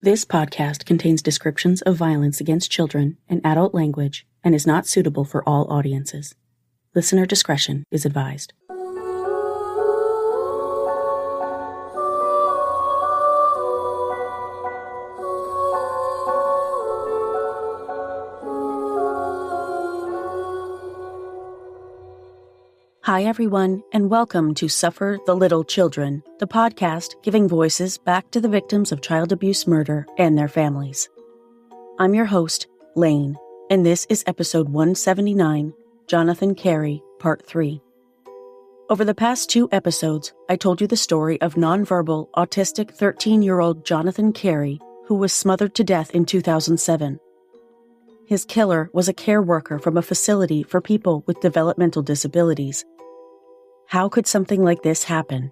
This podcast contains descriptions of violence against children and adult language and is not suitable for all audiences. Listener discretion is advised. Hi, everyone, and welcome to Suffer the Little Children, the podcast giving voices back to the victims of child abuse murder and their families. I'm your host, Laine, and this is episode 179, Jonathan Carey, Part 3. Over the past 2 episodes, I told you the story of nonverbal, autistic 13-year-old Jonathan Carey, who was smothered to death in 2007. His killer was a care worker from a facility for people with developmental disabilities. How could something like this happen?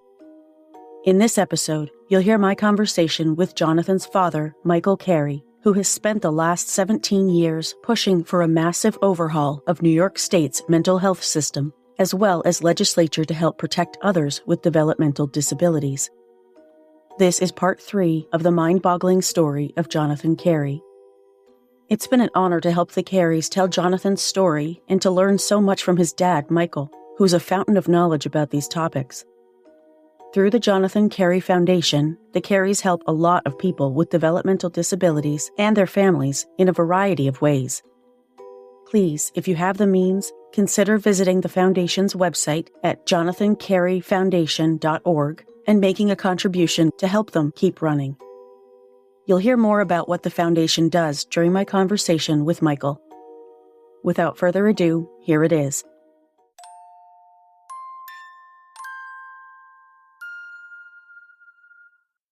In this episode, you'll hear my conversation with Jonathan's father, Michael Carey, who has spent the last 17 years pushing for a massive overhaul of New York State's mental health system, as well as legislature to help protect others with developmental disabilities. This is part 3 of the mind-boggling story of Jonathan Carey. It's been an honor to help the Careys tell Jonathan's story and to learn so much from his dad, Michael, who's a fountain of knowledge about these topics. Through the Jonathan Carey Foundation, the Careys help a lot of people with developmental disabilities and their families in a variety of ways. Please, if you have the means, consider visiting the Foundation's website at jonathancareyfoundation.org and making a contribution to help them keep running. You'll hear more about what the Foundation does during my conversation with Michael. Without further ado, here it is.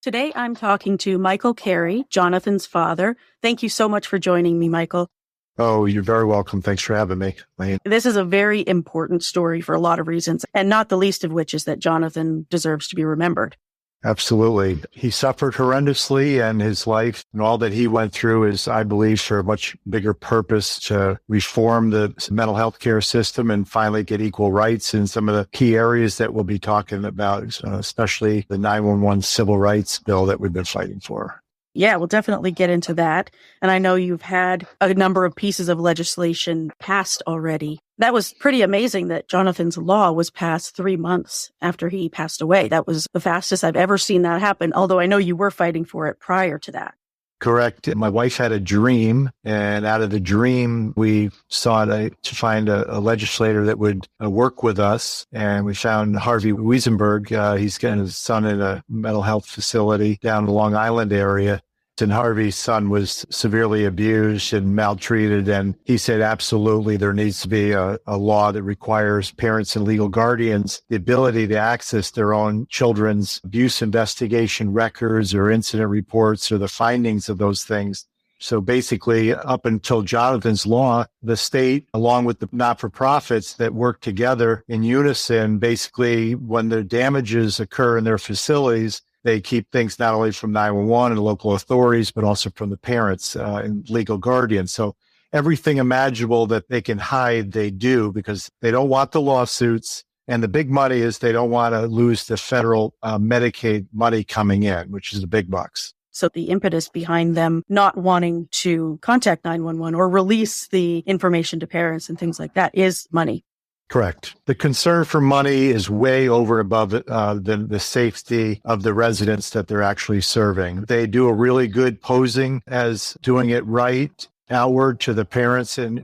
Today, I'm talking to Michael Carey, Jonathan's father. Thank you so much for joining me, Michael. Oh, you're very welcome. Thanks for having me, Laine. This is a very important story for a lot of reasons, and not the least of which is that Jonathan deserves to be remembered. Absolutely. He suffered horrendously, and his life and all that he went through is, I believe, for a much bigger purpose to reform the mental health care system and finally get equal rights in some of the key areas that we'll be talking about, especially the 911 civil rights bill that we've been fighting for. Yeah, we'll definitely get into that. And I know you've had a number of pieces of legislation passed already. That was pretty amazing that Jonathan's law was passed 3 months after he passed away. That was the fastest I've ever seen that happen, although I know you were fighting for it prior to that. Correct. My wife had a dream, and out of the dream, we sought to find a legislator that would work with us. And we found Harvey Wiesenberg. He's got his son in a mental health facility down the Long Island area. And Harvey's son was severely abused and maltreated. And he said, absolutely, there needs to be a law that requires parents and legal guardians the ability to access their own children's abuse investigation records or incident reports or the findings of those things. So basically, up until Jonathan's law, the state, along with the not-for-profits that work together in unison, basically, when the damages occur in their facilities, they keep things not only from 911 and local authorities, but also from the parents and legal guardians. So everything imaginable that they can hide, they do, because they don't want the lawsuits. And the big money is they don't want to lose the federal Medicaid money coming in, which is the big bucks. So the impetus behind them not wanting to contact 911 or release the information to parents and things like that is money. Correct. The concern for money is way over above the safety of the residents that they're actually serving. They do a really good posing as doing it right outward to the parents. And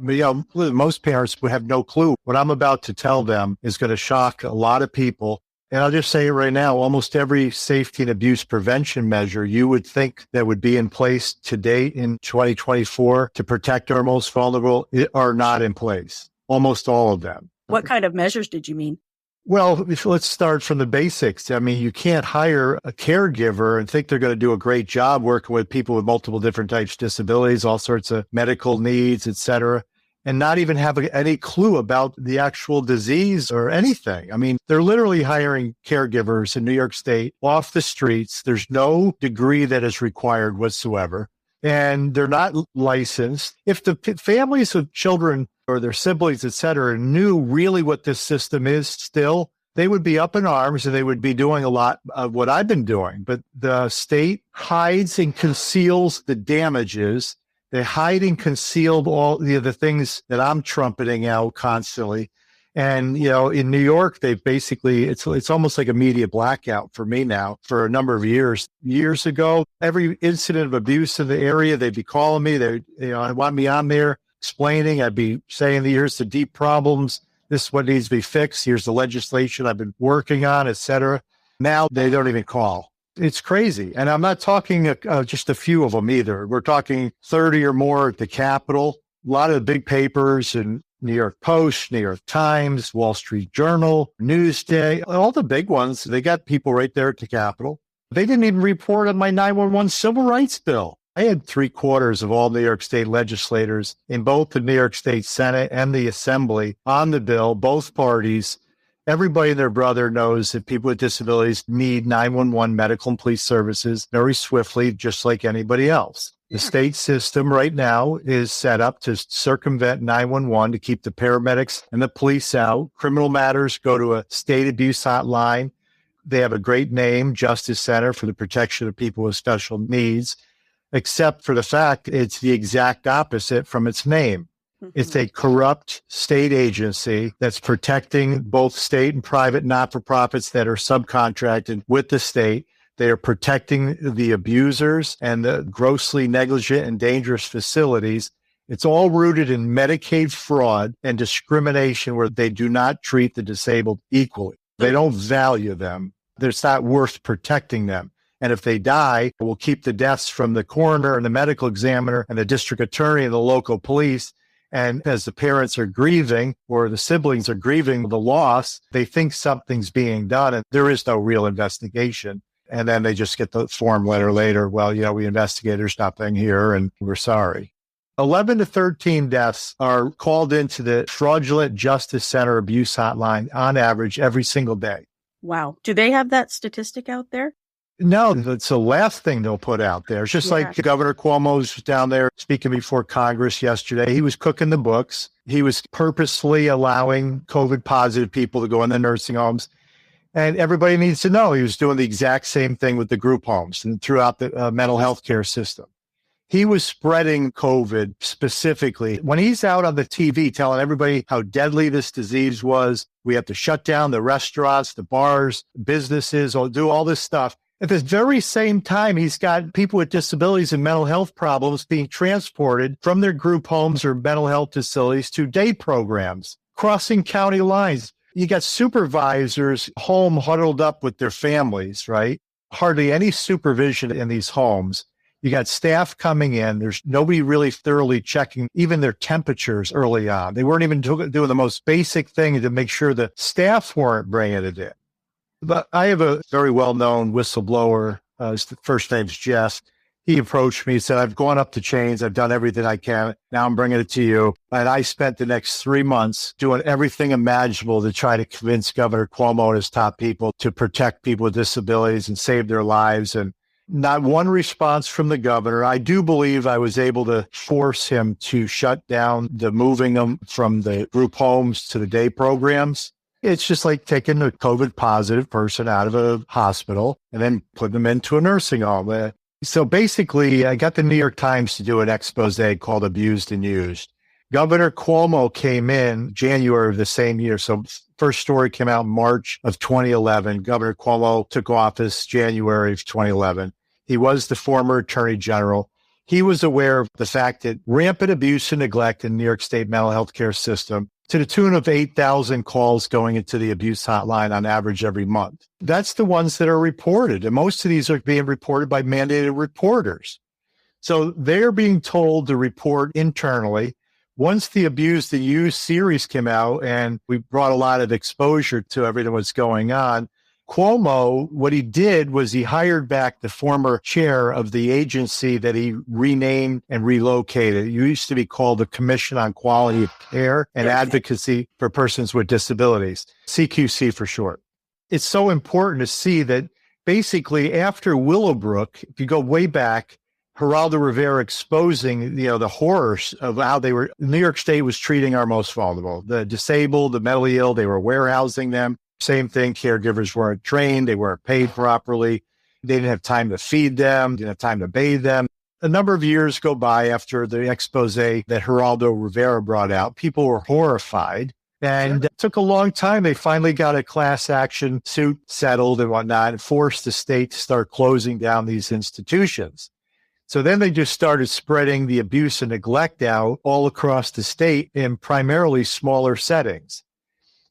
most parents would have no clue. What I'm about to tell them is going to shock a lot of people. And I'll just say it right now, almost every safety and abuse prevention measure you would think that would be in place to date in 2024 to protect our most vulnerable are not in place. Almost all of them. What kind of measures did you mean? Well, let's start from the basics. I mean, you can't hire a caregiver and think they're going to do a great job working with people with multiple different types of disabilities, all sorts of medical needs, et cetera, and not even have any clue about the actual disease or anything. I mean, they're literally hiring caregivers in New York State off the streets. There's no degree that is required whatsoever, and they're not licensed. If the families of children or their siblings, et cetera, knew really what this system is still, they would be up in arms and they would be doing a lot of what I've been doing. But the state hides and conceals the damages. They hide and conceal all the things that I'm trumpeting out constantly. And, in New York, they've basically, it's almost like a media blackout for me now for a number of years. Years ago, every incident of abuse in the area, they'd be calling me. They, want me on there explaining. I'd be saying, here's the deep problems. This is what needs to be fixed. Here's the legislation I've been working on, et cetera. Now they don't even call. It's crazy. And I'm not talking just a few of them either. We're talking 30 or more at the Capitol. A lot of the big papers and New York Post, New York Times, Wall Street Journal, Newsday, all the big ones, they got people right there at the Capitol. They didn't even report on my 911 civil rights bill. I had 3/4 of all New York State legislators in both the New York State Senate and the Assembly on the bill, both parties. Everybody and their brother knows that people with disabilities need 911 medical and police services very swiftly, just like anybody else. The state system right now is set up to circumvent 911 to keep the paramedics and the police out. Criminal matters go to a state abuse hotline. They have a great name, Justice Center for the Protection of People with Special Needs, except for the fact it's the exact opposite from its name. It's a corrupt state agency that's protecting both state and private not-for-profits that are subcontracted with the state. They are protecting the abusers and the grossly negligent and dangerous facilities. It's all rooted in Medicaid fraud and discrimination where they do not treat the disabled equally. They don't value them. It's not worth protecting them. And if they die, we'll keep the deaths from the coroner and the medical examiner and the district attorney and the local police. And as the parents are grieving or the siblings are grieving the loss, they think something's being done and there is no real investigation. And then they just get the form letter later. Well, we investigated, there's nothing here and we're sorry. 11 to 13 deaths are called into the Fraudulent Justice Center abuse hotline on average every single day. Wow. Do they have that statistic out there? No, that's the last thing they'll put out there. It's just like Governor Cuomo was down there speaking before Congress yesterday. He was cooking the books. He was purposefully allowing COVID positive people to go in the nursing homes. And everybody needs to know he was doing the exact same thing with the group homes and throughout the mental health care system. He was spreading COVID specifically. When he's out on the TV telling everybody how deadly this disease was, we have to shut down the restaurants, the bars, businesses, or do all this stuff. At the very same time, he's got people with disabilities and mental health problems being transported from their group homes or mental health facilities to day programs, crossing county lines. You got supervisors home huddled up with their families, right? Hardly any supervision in these homes. You got staff coming in. There's nobody really thoroughly checking even their temperatures early on. They weren't even doing the most basic thing to make sure the staff weren't bringing it in. But I have a very well-known whistleblower. His first name's Jeff. He approached me, said, I've gone up the chains. I've done everything I can. Now I'm bringing it to you. And I spent the next 3 months doing everything imaginable to try to convince Governor Cuomo and his top people to protect people with disabilities and save their lives. And not one response from the governor. I do believe I was able to force him to shut down the moving them from the group homes to the day programs. It's just like taking a COVID positive person out of a hospital and then putting them into a nursing home. So basically, I got the New York Times to do an expose called Abused and Used. Governor Cuomo came in January of the same year. So first story came out in March of 2011. Governor Cuomo took office January of 2011. He was the former attorney general. He was aware of the fact that rampant abuse and neglect in the New York State mental health care system to the tune of 8,000 calls going into the abuse hotline on average every month. That's the ones that are reported. And most of these are being reported by mandated reporters. So they're being told to report internally. Once the Abused and Used series came out and we brought a lot of exposure to everything that's going on, Cuomo, what he did was he hired back the former chair of the agency that he renamed and relocated. It used to be called the Commission on Quality of Care and Advocacy for Persons with Disabilities, CQC for short. It's so important to see that basically after Willowbrook, if you go way back, Geraldo Rivera exposing, the horrors of how New York State was treating our most vulnerable, the disabled, the mentally ill, they were warehousing them. Same thing, caregivers weren't trained, they weren't paid properly, they didn't have time to feed them, didn't have time to bathe them. A number of years go by after the expose that Geraldo Rivera brought out. People were horrified, and it took a long time. They finally got a class action suit settled and whatnot, and forced the state to start closing down these institutions. So then they just started spreading the abuse and neglect out all across the state in primarily smaller settings.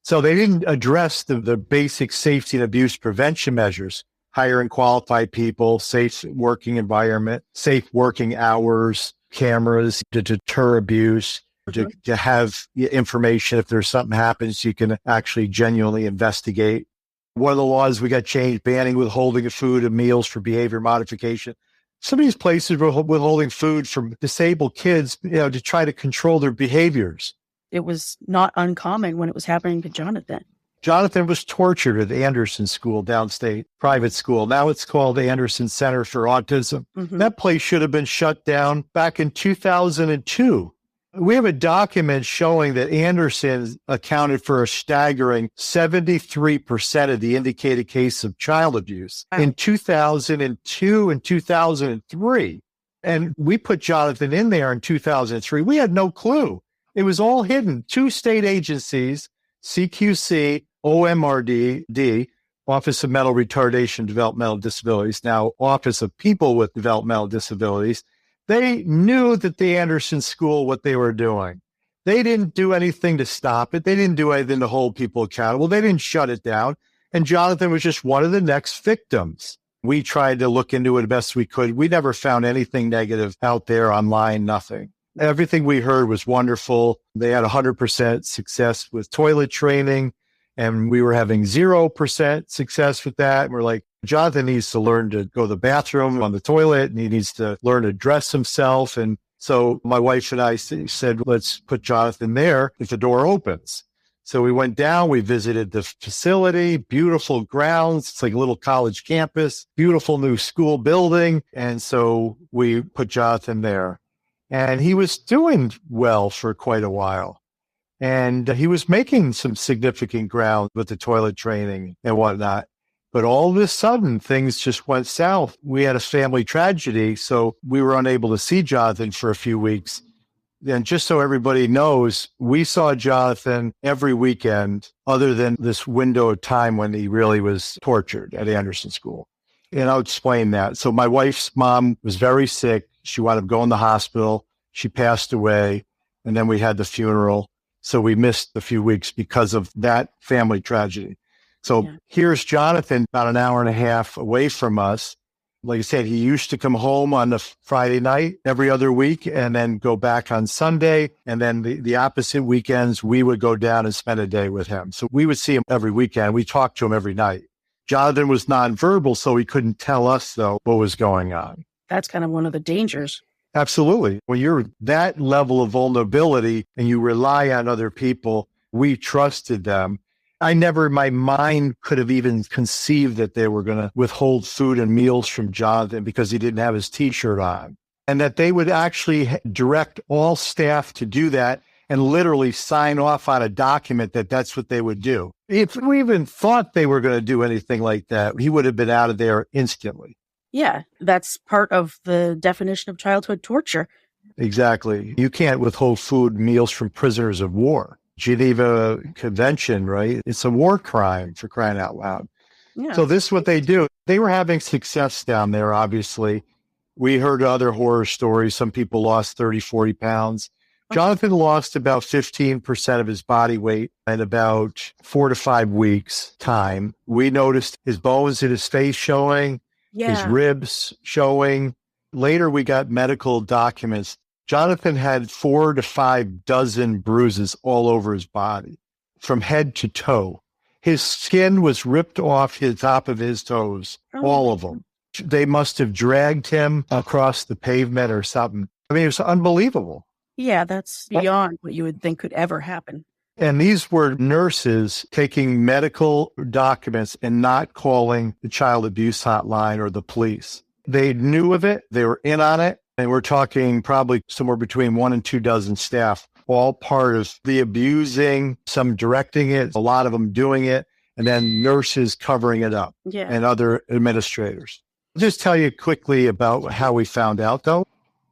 So they didn't address the basic safety and abuse prevention measures, hiring qualified people, safe working environment, safe working hours, cameras to deter abuse, to have information if there's something happens, you can actually genuinely investigate. One of the laws we got changed, banning withholding of food and meals for behavior modification. Some of these places were withholding food from disabled kids, to try to control their behaviors. It was not uncommon when it was happening to Jonathan. Jonathan was tortured at the Anderson School, downstate, private school. Now it's called the Anderson Center for Autism. Mm-hmm. That place should have been shut down back in 2002. We have a document showing that Anderson accounted for a staggering 73% of the indicated case of child abuse in 2002 and 2003. And we put Jonathan in there in 2003. We had no clue. It was all hidden. Two state agencies, CQC, OMRD, Office of Mental Retardation and Developmental Disabilities, now Office of People with Developmental Disabilities, they knew that the Anderson School, what they were doing. They didn't do anything to stop it. They didn't do anything to hold people accountable. They didn't shut it down. And Jonathan was just one of the next victims. We tried to look into it the best we could. We never found anything negative out there online, nothing. Everything we heard was wonderful. They had 100% success with toilet training, and we were having 0% success with that. And we're like, Jonathan needs to learn to go to the bathroom on the toilet, and he needs to learn to dress himself. And so my wife and I said, let's put Jonathan there if the door opens. So we went down, we visited the facility, beautiful grounds. It's like a little college campus, beautiful new school building. And so we put Jonathan there. And he was doing well for quite a while. And he was making some significant ground with the toilet training and whatnot. But all of a sudden, things just went south. We had a family tragedy, so we were unable to see Jonathan for a few weeks. And just so everybody knows, we saw Jonathan every weekend other than this window of time when he really was tortured at Anderson School. And I'll explain that. So my wife's mom was very sick. She wound up going to the hospital. She passed away, and then we had the funeral. So we missed a few weeks because of that family tragedy. So Here's Jonathan about an hour and a half away from us. Like I said, he used to come home on the Friday night every other week and then go back on Sunday. And then the opposite weekends, we would go down and spend a day with him. So we would see him every weekend. We talked to him every night. Jonathan was nonverbal, so he couldn't tell us, though, what was going on. That's kind of one of the dangers. Absolutely. When you're that level of vulnerability and you rely on other people, we trusted them. I never in my mind could have even conceived that they were going to withhold food and meals from Jonathan because he didn't have his T-shirt on, and that they would actually direct all staff to do that and literally sign off on a document that that's what they would do. If we even thought they were going to do anything like that, he would have been out of there instantly. Yeah, that's part of the definition of childhood torture. Exactly. You can't withhold food and meals from prisoners of war. Geneva Convention, right? It's a war crime, for crying out loud. Yeah. So this is what they do. They were having success down there, obviously. We heard other horror stories. Some people lost 30, 40 pounds. Jonathan lost about 15% of his body weight in about 4 to 5 weeks' time. We noticed his bones in his face showing, his ribs showing. Later, we got medical documents. Jonathan had 4 to 5 dozen bruises all over his body, from head to toe. His skin was ripped off the top of his toes, all of them. They must have dragged him across the pavement or something. I mean, it was unbelievable. Yeah, that's beyond what you would think could ever happen. And these were nurses taking medical documents and not calling the child abuse hotline or the police. They knew of it. They were in on it. And we're talking probably somewhere between 1 and 2 dozen staff, all part of the abusing, some directing it, a lot of them doing it. and then nurses covering it up and other administrators. I'll just tell you quickly about how we found out, though.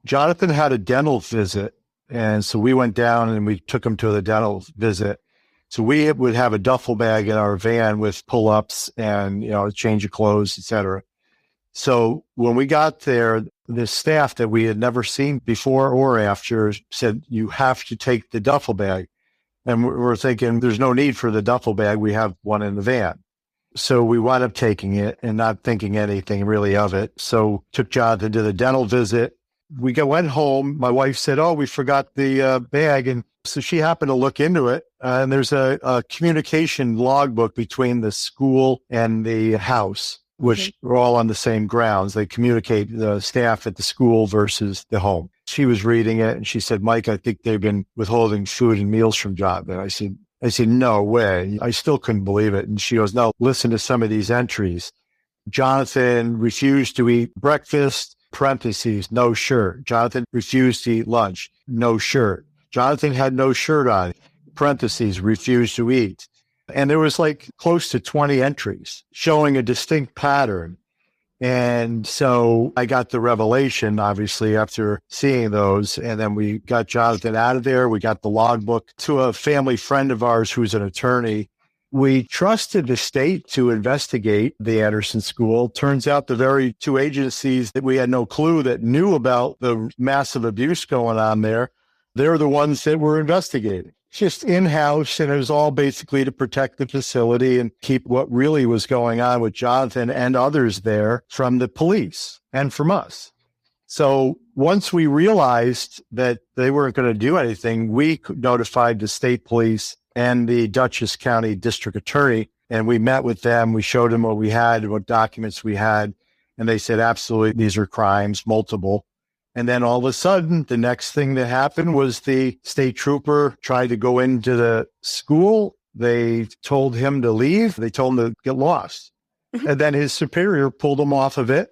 Jonathan had a dental visit, and so we went down and we took him to the dental visit. So we would have a duffel bag in our van with pull-ups and, a change of clothes, et cetera. So when we got there, the staff that we had never seen before or after said, you have to take the duffel bag. And we're thinking, there's no need for the duffel bag. We have one in the van. So we wound up taking it and not thinking anything really of it. So took Jonathan to the dental visit. We went home. My wife said, we forgot the bag. And so she happened to look into it. And there's a communication logbook between the school and the house, which are all on the same grounds. They communicate the staff at the school versus the home. She was reading it and she said, Mike, I think they've been withholding food and meals from Jonathan. I said, no way. I still couldn't believe it. And she goes, no, listen to some of these entries. Jonathan refused to eat breakfast, parentheses, no shirt. Jonathan refused to eat lunch, no shirt. Jonathan had no shirt on, parentheses, refused to eat. And there was like close to 20 entries showing a distinct pattern. And so I got the revelation, obviously, after seeing those. And then we got Jonathan out of there. We got the logbook to a family friend of ours who's an attorney. We trusted the state to investigate the Anderson School. Turns out the very two agencies that we had no clue that knew about the massive abuse going on there, they're the ones that were investigating. Just in-house, and it was all basically to protect the facility and keep what really was going on with Jonathan and others there from the police and from us. So once we realized that they weren't going to do anything, we notified the state police and the Dutchess County District Attorney, and we met with them. We showed them what we had, what documents we had, and they said, absolutely, these are crimes, multiple. And then all of a sudden, the next thing that happened was the state trooper tried to go into the school. They told him to leave. They told him to get lost. And then his superior pulled him off of it.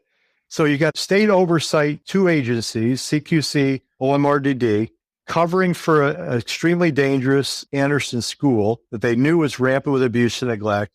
So you got state oversight, two agencies, CQC, OMRDD, covering for an extremely dangerous Anderson school that they knew was rampant with abuse and neglect.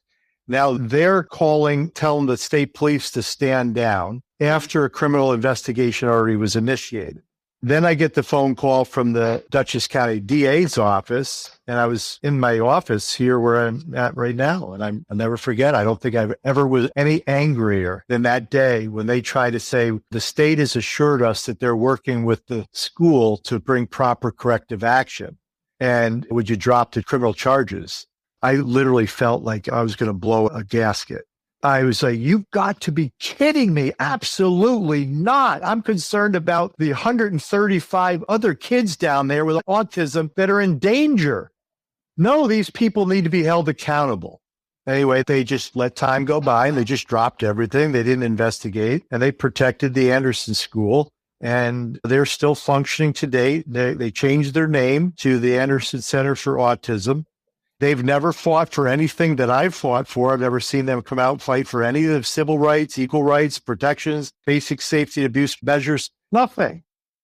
Now they're telling the state police to stand down after a criminal investigation already was initiated. Then I get the phone call from the Dutchess County DA's office, and I was in my office here where I'm at right now. And I'll never forget, I don't think I've ever was any angrier than that day when they tried to say, the state has assured us that they're working with the school to bring proper corrective action. And would you drop the criminal charges? I literally felt like I was going to blow a gasket. I was like, you've got to be kidding me. Absolutely not. I'm concerned about the 135 other kids down there with autism that are in danger. No, these people need to be held accountable. Anyway, they just let time go by and they just dropped everything. They didn't investigate and they protected the Anderson School. And they're still functioning today. They changed their name to the Anderson Center for Autism. They've never fought for anything that I've fought for. I've never seen them come out and fight for any of the civil rights, equal rights, protections, basic safety and abuse measures, nothing.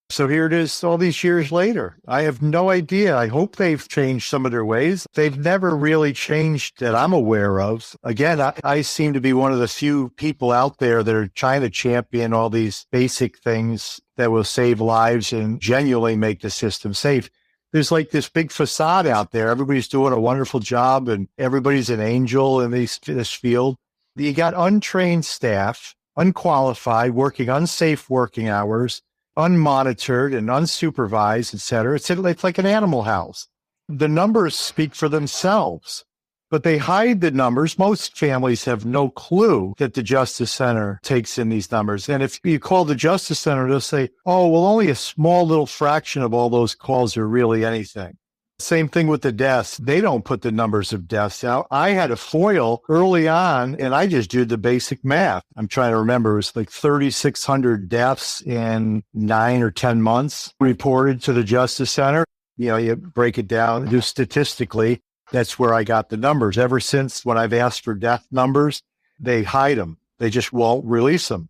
So here it is all these years later. I have no idea. I hope they've changed some of their ways. They've never really changed that I'm aware of. Again, I seem to be one of the few people out there that are trying to champion all these basic things that will save lives and genuinely make the system safe. There's like this big facade out there. Everybody's doing a wonderful job and everybody's an angel in this field. You got untrained staff, unqualified, working unsafe working hours, unmonitored and unsupervised, et cetera. It's like an animal house. The numbers speak for themselves, but they hide the numbers. Most families have no clue that the Justice Center takes in these numbers. And if you call the Justice Center, they'll say, oh, well, only a small little fraction of all those calls are really anything. Same thing with the deaths. They don't put the numbers of deaths out. I had a FOIL early on, and I just did the basic math. I'm trying to remember. It was like 3,600 deaths in 9 or 10 months reported to the Justice Center. You break it down, do statistically. That's where I got the numbers. Ever since when I've asked for death numbers, they hide them. They just won't release them.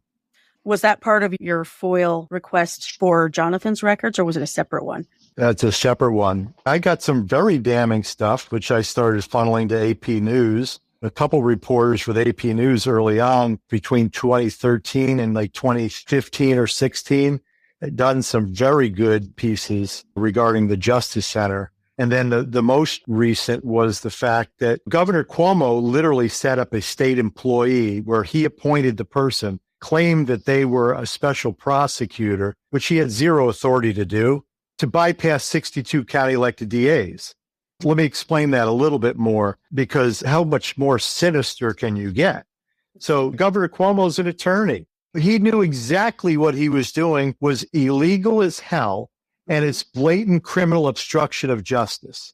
Was that part of your FOIL request for Jonathan's records, or was it a separate one? That's a separate one. I got some very damning stuff, which I started funneling to AP News. A couple reporters with AP News early on between 2013 and like 2015 or 16 had done some very good pieces regarding the Justice Center. And then the most recent was the fact that Governor Cuomo literally set up a state employee where he appointed the person, claimed that they were a special prosecutor, which he had zero authority to do, to bypass 62 county elected DAs. Let me explain that a little bit more, because how much more sinister can you get? So Governor Cuomo is an attorney. He knew exactly what he was doing was illegal as hell, and it's blatant criminal obstruction of justice.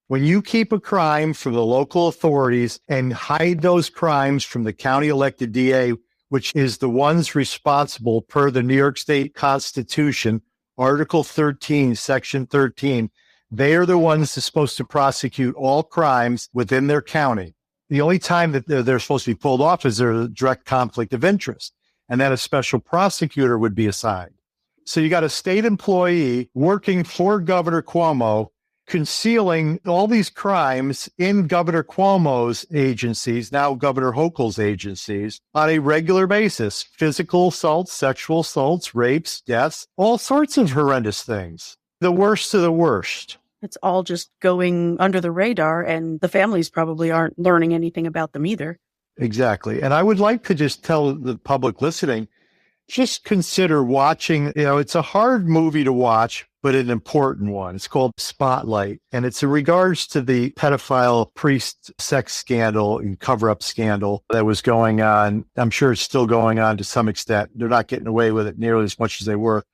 When you keep a crime from the local authorities and hide those crimes from the county elected DA, which is the ones responsible per the New York State Constitution, Article 13, Section 13, they are the ones that's supposed to prosecute all crimes within their county. The only time that they're supposed to be pulled off is there's a direct conflict of interest, and then a special prosecutor would be assigned. So you got a state employee working for Governor Cuomo, concealing all these crimes in Governor Cuomo's agencies, now Governor Hochul's agencies, on a regular basis. Physical assaults, sexual assaults, rapes, deaths, all sorts of horrendous things. The worst of the worst. It's all just going under the radar, and the families probably aren't learning anything about them either. Exactly. And I would like to just tell the public listening, just consider watching, it's a hard movie to watch, but an important one. It's called Spotlight, and it's in regards to the pedophile priest sex scandal and cover-up scandal that was going on. I'm sure it's still going on to some extent. They're not getting away with it nearly as much as they were.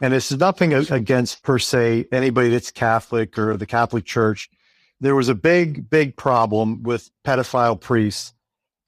And this is nothing against, per se, anybody that's Catholic or the Catholic Church. There was a big, big problem with pedophile priests.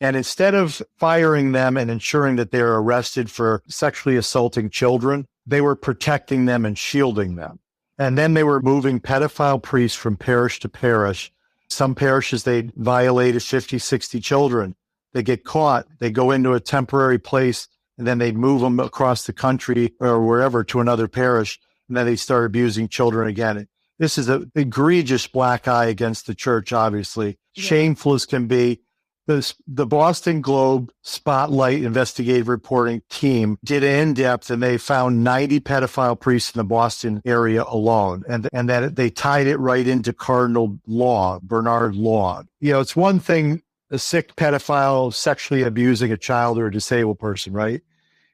And instead of firing them and ensuring that they're arrested for sexually assaulting children, they were protecting them and shielding them. And then they were moving pedophile priests from parish to parish. Some parishes, they violated 50, 60 children. They get caught. They go into a temporary place, and then they move them across the country or wherever to another parish, and then they start abusing children again. This is an egregious black eye against the church, obviously. Yeah. Shameful as can be. The Boston Globe Spotlight investigative reporting team did an in-depth, and they found 90 pedophile priests in the Boston area alone. And that they tied it right into Cardinal law, Bernard law. It's one thing, a sick pedophile sexually abusing a child or a disabled person, right?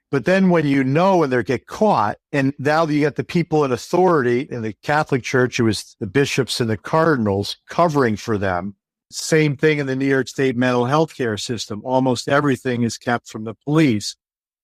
But then when and they get caught, and now you get the people in authority in the Catholic Church, it was the bishops and the cardinals covering for them. Same thing in the New York State mental health care system. Almost everything is kept from the police.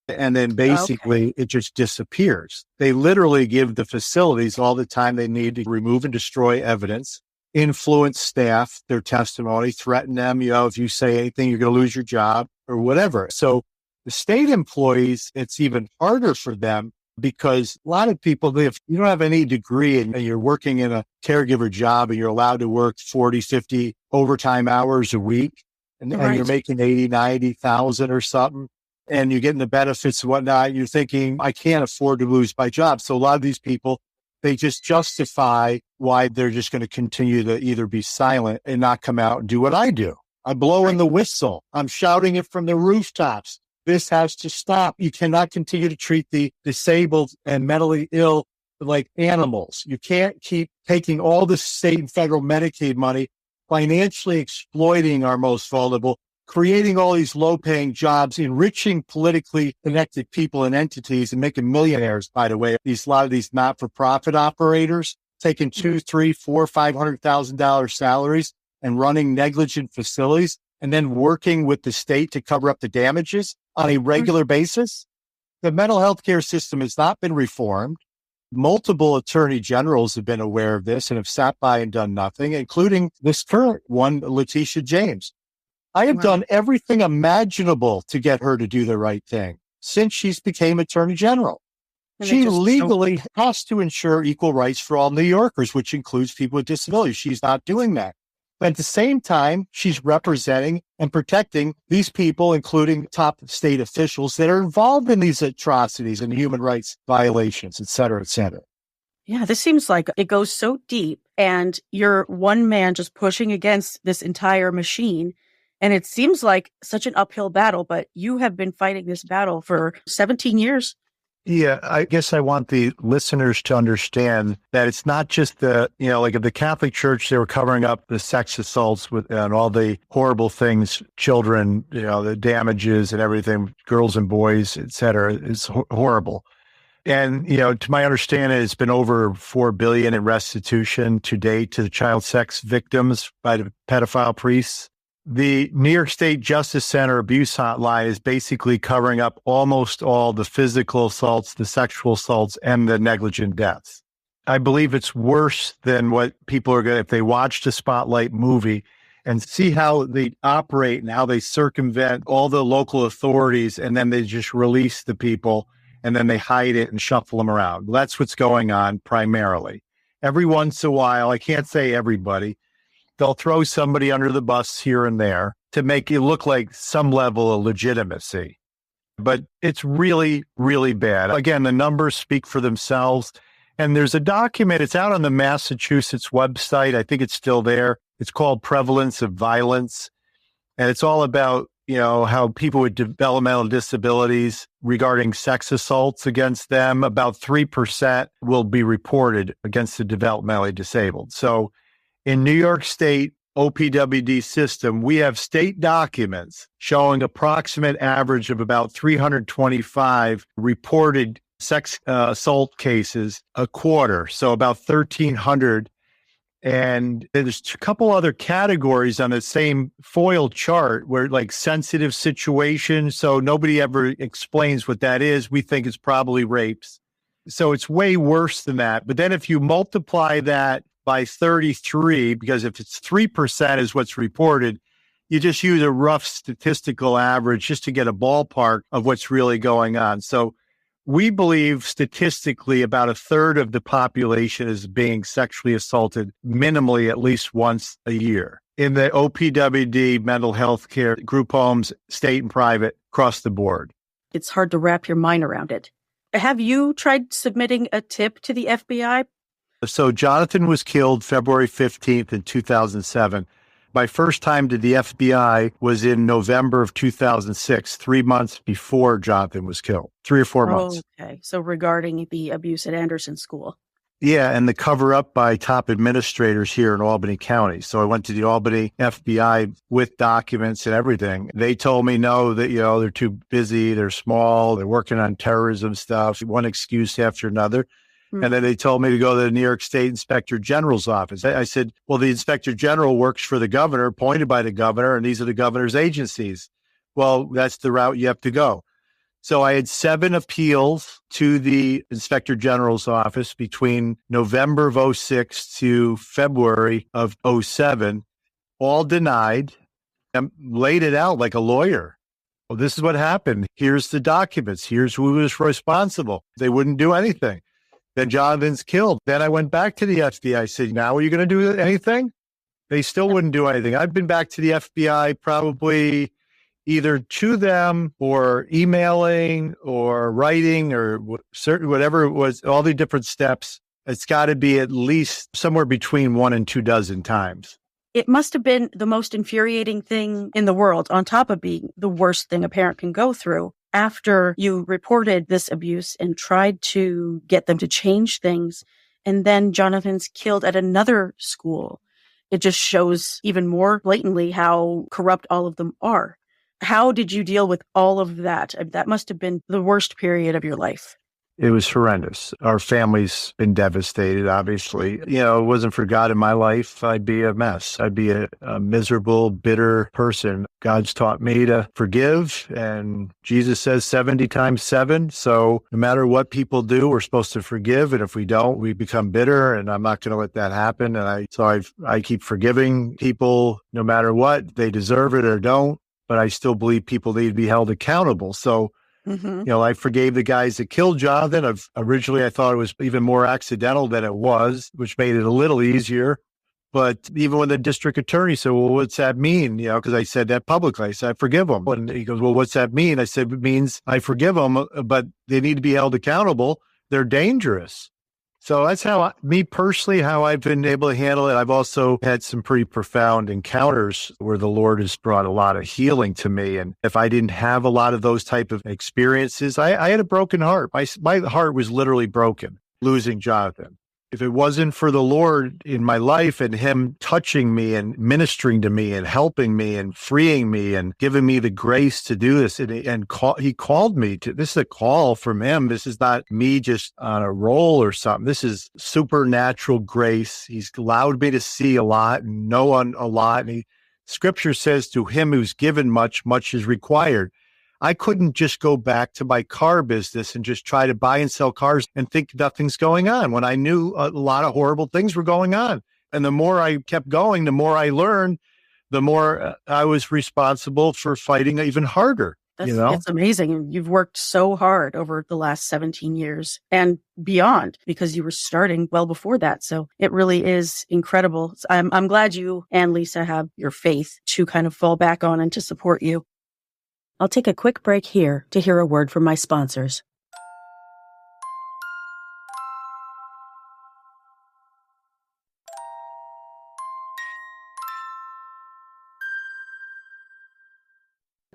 And then basically it just disappears. They literally give the facilities all the time they need to remove and destroy evidence, influence staff, their testimony, threaten them. If you say anything, you're going to lose your job or whatever. So the state employees, it's even harder for them, because a lot of people, if you don't have any degree and you're working in a caregiver job and you're allowed to work 40, 50 overtime hours a week, and you're making 80, 90,000 or something, and you're getting the benefits and whatnot, you're thinking, I can't afford to lose my job. So a lot of these people, they just justify why they're just going to continue to either be silent and not come out and do what I do. I'm blowing the whistle. I'm shouting it from the rooftops. This has to stop. You cannot continue to treat the disabled and mentally ill like animals. You can't keep taking all the state and federal Medicaid money, financially exploiting our most vulnerable, creating all these low-paying jobs, enriching politically connected people and entities, and making millionaires, by the way. A lot of these not-for-profit operators taking $200,000, $300,000, $400,000, $500,000 salaries and running negligent facilities, and then working with the state to cover up the damages on a regular basis. The mental health care system has not been reformed. Multiple attorney generals have been aware of this and have sat by and done nothing, including this current one, Letitia James. I have done everything imaginable to get her to do the right thing since she's became attorney general. She legally has to ensure equal rights for all New Yorkers, which includes people with disabilities. She's not doing that. But at the same time, she's representing and protecting these people, including top state officials that are involved in these atrocities and human rights violations, et cetera, et cetera. Yeah, this seems like it goes so deep, and you're one man just pushing against this entire machine. And it seems like such an uphill battle, but you have been fighting this battle for 17 years. Yeah, I guess I want the listeners to understand that it's not just like in the Catholic Church, they were covering up the sex assaults and all the horrible things, children, the damages and everything, girls and boys, et cetera. It's horrible. And, to my understanding, it's been over $4 billion in restitution to date to the child sex victims by the pedophile priests. The New York State Justice Center abuse hotline is basically covering up almost all the physical assaults, the sexual assaults, and the negligent deaths. I believe it's worse than what people are going to, if they watch the Spotlight movie and see how they operate and how they circumvent all the local authorities, and then they just release the people and then they hide it and shuffle them around. That's what's going on primarily. Every once in a while, I can't say everybody, they'll throw somebody under the bus here and there to make it look like some level of legitimacy. But it's really, really bad. Again, the numbers speak for themselves. And there's a document, it's out on the Massachusetts website. I think it's still there. It's called Prevalence of Violence. And it's all about, how people with developmental disabilities regarding sex assaults against them, about 3% will be reported against the developmentally disabled. So in New York State OPWD system, we have state documents showing approximate average of about 325 reported sex assault cases a quarter. So about 1,300. And there's a couple other categories on the same foil chart where like sensitive situations. So nobody ever explains what that is. We think it's probably rapes. So it's way worse than that. But then if you multiply that by 33, because if it's 3% is what's reported, you just use a rough statistical average just to get a ballpark of what's really going on. So we believe statistically about a third of the population is being sexually assaulted minimally at least once a year in the OPWD mental health care group homes, state and private, across the board. It's hard to wrap your mind around it. Have you tried submitting a tip to the FBI? So Jonathan was killed February 15th in 2007. My first time to the FBI was in November of 2006, 3 months before Jonathan was killed, 3 or 4 months. Okay. So regarding the abuse at Anderson School. Yeah, and the cover up by top administrators here in Albany County. So I went to the Albany FBI with documents and everything. They told me no, that, they're too busy, they're small, they're working on terrorism stuff, one excuse after another. And then they told me to go to the New York State Inspector General's office. I said, well, the Inspector General works for the governor, appointed by the governor, and these are the governor's agencies. Well, that's the route you have to go. So I had 7 appeals to the Inspector General's office between November of 06 to February of 07, all denied. I laid it out like a lawyer. Well, this is what happened. Here's the documents. Here's who was responsible. They wouldn't do anything. Then Jonathan's killed. Then I went back to the FBI. I said, now are you going to do anything? They still wouldn't do anything. I've been back to the FBI probably either to them or emailing or writing or whatever it was, all the different steps. It's got to be at least somewhere between 1 and 2 dozen times. It must have been the most infuriating thing in the world, on top of being the worst thing a parent can go through. After you reported this abuse and tried to get them to change things, and then Jonathan's killed at another school, it just shows even more blatantly how corrupt all of them are. How did you deal with all of that? That must have been the worst period of your life. It was horrendous. Our family's been devastated, obviously. It wasn't for God in my life, I'd be a mess. I'd be a miserable, bitter person. God's taught me to forgive, and Jesus says 70 times 7. So no matter what people do, we're supposed to forgive. And if we don't, we become bitter, and I'm not going to let that happen. And I keep forgiving people no matter what. They deserve it or don't, but I still believe people need to be held accountable. So I forgave the guys that killed Jonathan. Originally, I thought it was even more accidental than it was, which made it a little easier. But even when the district attorney said, well, what's that mean? Because I said that publicly. I said, I forgive them. And he goes, well, what's that mean? I said, it means I forgive them, but they need to be held accountable. They're dangerous. So that's me personally, how I've been able to handle it. I've also had some pretty profound encounters where the Lord has brought a lot of healing to me. And if I didn't have a lot of those type of experiences, I had a broken heart. My heart was literally broken, losing Jonathan. If it wasn't for the Lord in my life and him touching me and ministering to me and helping me and freeing me and giving me the grace to do this, he called me to, this is a call from him. This is not me just on a roll or something. This is supernatural grace. He's allowed me to see a lot and know a lot. And scripture says to him who's given much, much is required. I couldn't just go back to my car business and just try to buy and sell cars and think nothing's going on when I knew a lot of horrible things were going on. And the more I kept going, the more I learned, the more I was responsible for fighting even harder. It's amazing. You've worked so hard over the last 17 years and beyond because you were starting well before that. So it really is incredible. I'm glad you and Lisa have your faith to kind of fall back on and to support you. I'll take a quick break here to hear a word from my sponsors.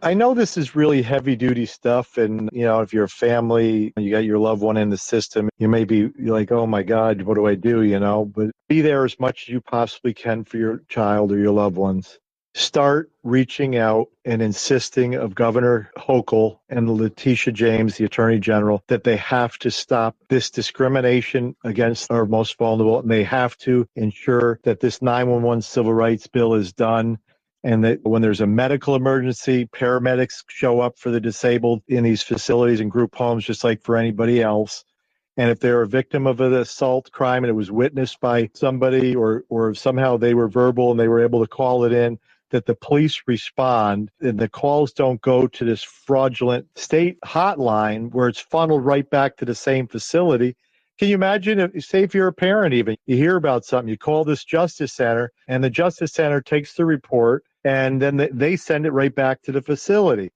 I know this is really heavy duty stuff. And, if you're a family, you got your loved one in the system, you may be like, oh my God, what do I do? But be there as much as you possibly can for your child or your loved ones. Start reaching out and insisting of Governor Hochul and Letitia James, the Attorney General, that they have to stop this discrimination against our most vulnerable. And they have to ensure that this 911 civil rights bill is done. And that when there's a medical emergency, paramedics show up for the disabled in these facilities and group homes, just like for anybody else. And if they're a victim of an assault crime and it was witnessed by somebody or somehow they were verbal and they were able to call it in, that the police respond and the calls don't go to this fraudulent state hotline where it's funneled right back to the same facility. Can you imagine if you're a parent even, you hear about something, you call this justice center and the justice center takes the report and then they send it right back to the facility.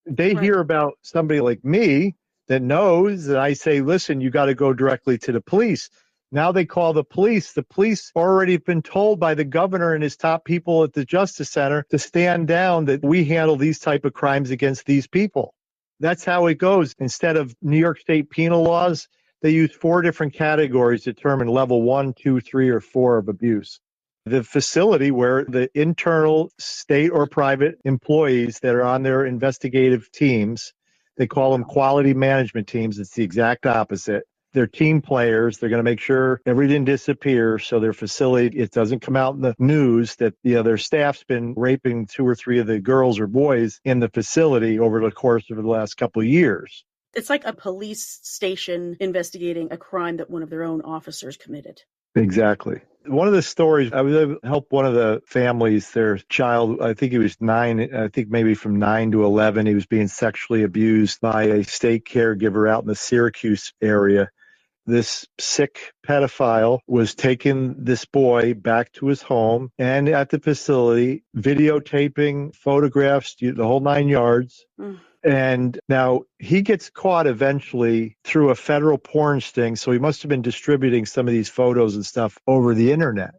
They hear about somebody like me that knows that I say, listen, you got to go directly to the police. Now they call the police. The police already been told by the governor and his top people at the Justice Center to stand down, that we handle these type of crimes against these people. That's how it goes. Instead of New York State penal laws, they use 4 different categories to determine level 1, 2, 3, or 4 of abuse. The facility where the internal state or private employees that are on their investigative teams, they call them quality management teams. It's the exact opposite. They're team players. They're going to make sure everything disappears so their facility, it doesn't come out in the news that their staff's been raping 2 or 3 of the girls or boys in the facility over the course of the last couple of years. It's like a police station investigating a crime that one of their own officers committed. Exactly. One of the stories, I was able to help one of the families, their child, I think he was 9, I think maybe from 9 to 11, he was being sexually abused by a state caregiver out in the Syracuse area. This sick pedophile was taking this boy back to his home and at the facility, videotaping, photographs, the whole 9 yards. And now he gets caught eventually through a federal porn sting. So he must have been distributing some of these photos and stuff over the internet.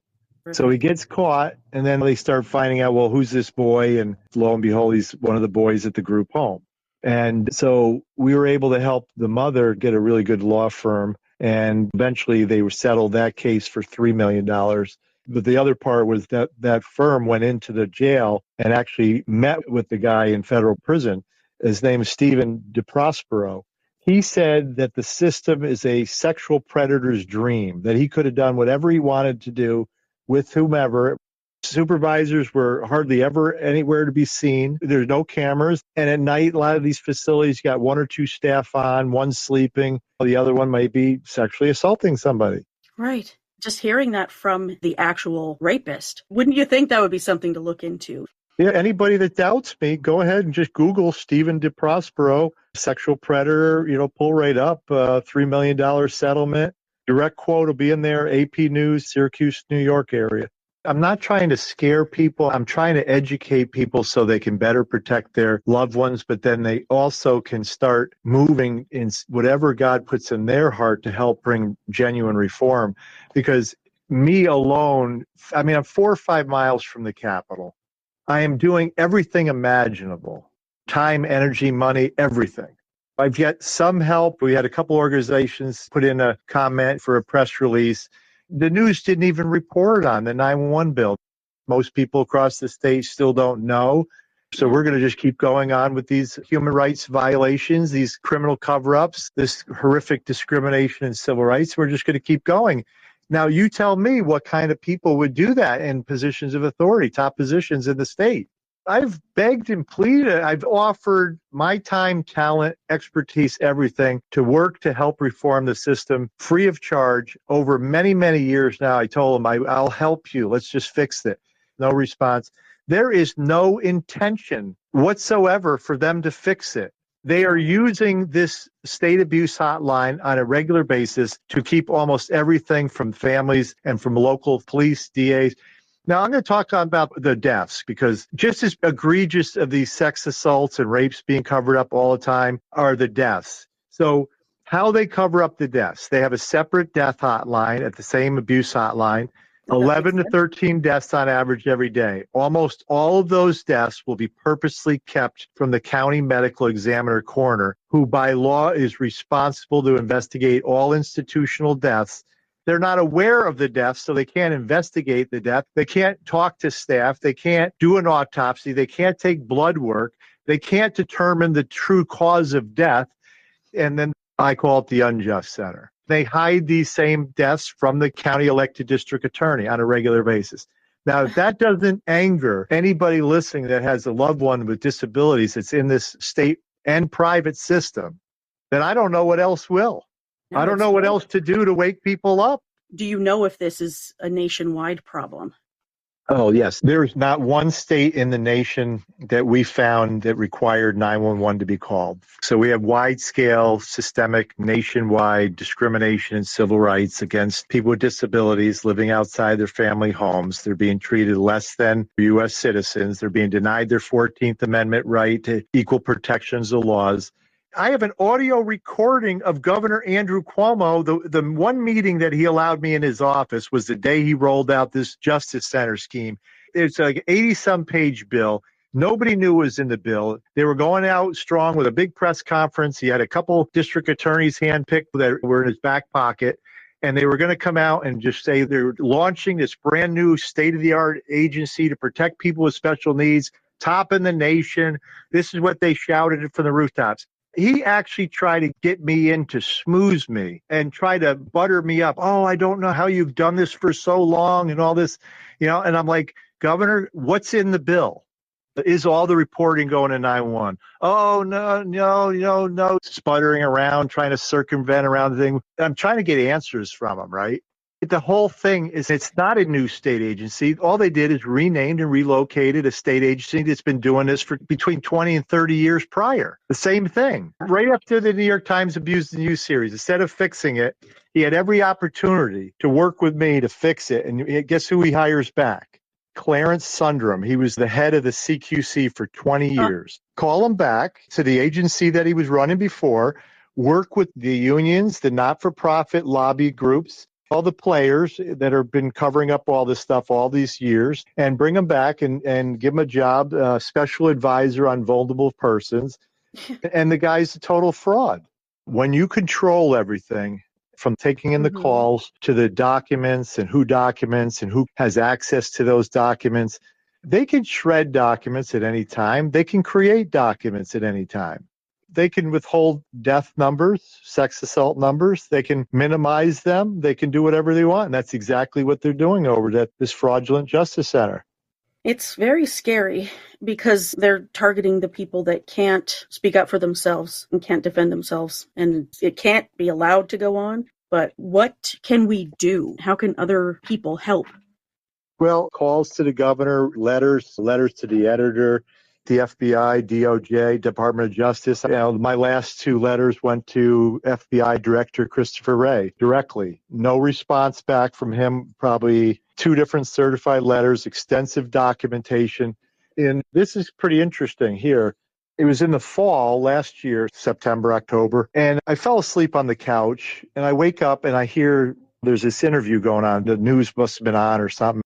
So he gets caught and then they start finding out, well, who's this boy? And lo and behold, he's one of the boys at the group home. And so we were able to help the mother get a really good law firm. And eventually they settled that case for $3 million. But the other part was that firm went into the jail and actually met with the guy in federal prison. His name is DeProspero. He said that the system is a sexual predator's dream, that he could have done whatever he wanted to do with whomever. Supervisors were hardly ever anywhere to be seen. There's no cameras. And at night, a lot of these facilities got 1 or 2 staff on, one sleeping. The other one might be sexually assaulting somebody. Right. Just hearing that from the actual rapist, wouldn't you think that would be something to look into? Yeah, anybody that doubts me, go ahead and just Google Stephen DeProspero, sexual predator, pull right up, $3 million settlement. Direct quote will be in there, AP News, Syracuse, New York area. I'm not trying to scare people. I'm trying to educate people so they can better protect their loved ones, but then they also can start moving in whatever God puts in their heart to help bring genuine reform. Because me alone, I mean, I'm 4 or 5 miles from the Capitol. I am doing everything imaginable, time, energy, money, everything. I've got some help. We had a couple organizations put in a comment for a press release. The news didn't even report on the 911 bill. Most people across the state still don't know. So we're going to just keep going on with these human rights violations, these criminal cover-ups, this horrific discrimination in civil rights. We're just going to keep going. Now, you tell me what kind of people would do that in positions of authority, top positions in the state. I've begged and pleaded. I've offered my time, talent, expertise, everything to work to help reform the system free of charge over many, many years now. I told them, I'll help you. Let's just fix it. No response. There is no intention whatsoever for them to fix it. They are using this state abuse hotline on a regular basis to keep almost everything from families and from local police, DAs. Now, I'm going to talk about the deaths, because just as egregious of these sex assaults and rapes being covered up all the time are the deaths. So how they cover up the deaths, they have a separate death hotline at the same abuse hotline, 11 to 13 deaths on average every day. Almost all of those deaths will be purposely kept from the county medical examiner coroner, who by law is responsible to investigate all institutional deaths. They're not aware of the death, so they can't investigate the death. They can't talk to staff. They can't do an autopsy. They can't take blood work. They can't determine the true cause of death. And then I call it the unjust center. They hide these same deaths from the county elected district attorney on a regular basis. Now, if that doesn't anger anybody listening that has a loved one with disabilities that's in this state and private system, then I don't know what else will. No, I don't know what else to do to wake people up. Do you know if this is a nationwide problem? Oh, yes. There's not one state in the nation that we found that required 911 to be called. So we have wide-scale, systemic, nationwide discrimination in civil rights against people with disabilities living outside their family homes. They're being treated less than U.S. citizens. They're being denied their 14th Amendment right to equal protections of laws. I have an audio recording of Governor Andrew Cuomo. The one meeting that he allowed me in his office was the day he rolled out this Justice Center scheme. It's like an 80-some page bill. Nobody knew it was in the bill. They were going out strong with a big press conference. He had a couple district attorneys handpicked that were in his back pocket. And they were going to come out and just say they're launching this brand new state-of-the-art agency to protect people with special needs, top in the nation. This is what they shouted from the rooftops. He actually tried to get me in to smooze me and try to butter me up. Oh, I don't know how you've done this for so long and all this, and I'm like, Governor, what's in the bill? Is all the reporting going to 911? Oh, no, sputtering around, trying to circumvent around the thing. I'm trying to get answers from him, right? The whole thing is it's not a new state agency. All they did is renamed and relocated a state agency that's been doing this for between 20 and 30 years prior. The same thing. Right after the New York Times Abused and Used series, instead of fixing it, he had every opportunity to work with me to fix it. And guess who he hires back? Clarence Sundrum. He was the head of the CQC for 20 years. Call him back to the agency that he was running before, work with the unions, the not-for-profit lobby groups, all the players that have been covering up all this stuff all these years, and bring them back and give them a job, special advisor on vulnerable persons. And the guy's a total fraud. When you control everything, from taking in the calls to the documents and who has access to those documents, they can shred documents at any time. They can create documents at any time. They can withhold death numbers, sex assault numbers. They can minimize them. They can do whatever they want. And that's exactly what they're doing over at this fraudulent Justice Center. It's very scary because they're targeting the people that can't speak up for themselves and can't defend themselves. And it can't be allowed to go on. But what can we do? How can other people help? Well, calls to the governor, letters to the editor, the FBI, DOJ, Department of Justice. My last two letters went to FBI Director Christopher Wray directly. No response back from him probably 2 different certified letters, extensive documentation. And this is pretty interesting here. It was in the fall last year, September, October, and I fell asleep on the couch and I wake up and I hear there's this interview going on. The news must have been on or something.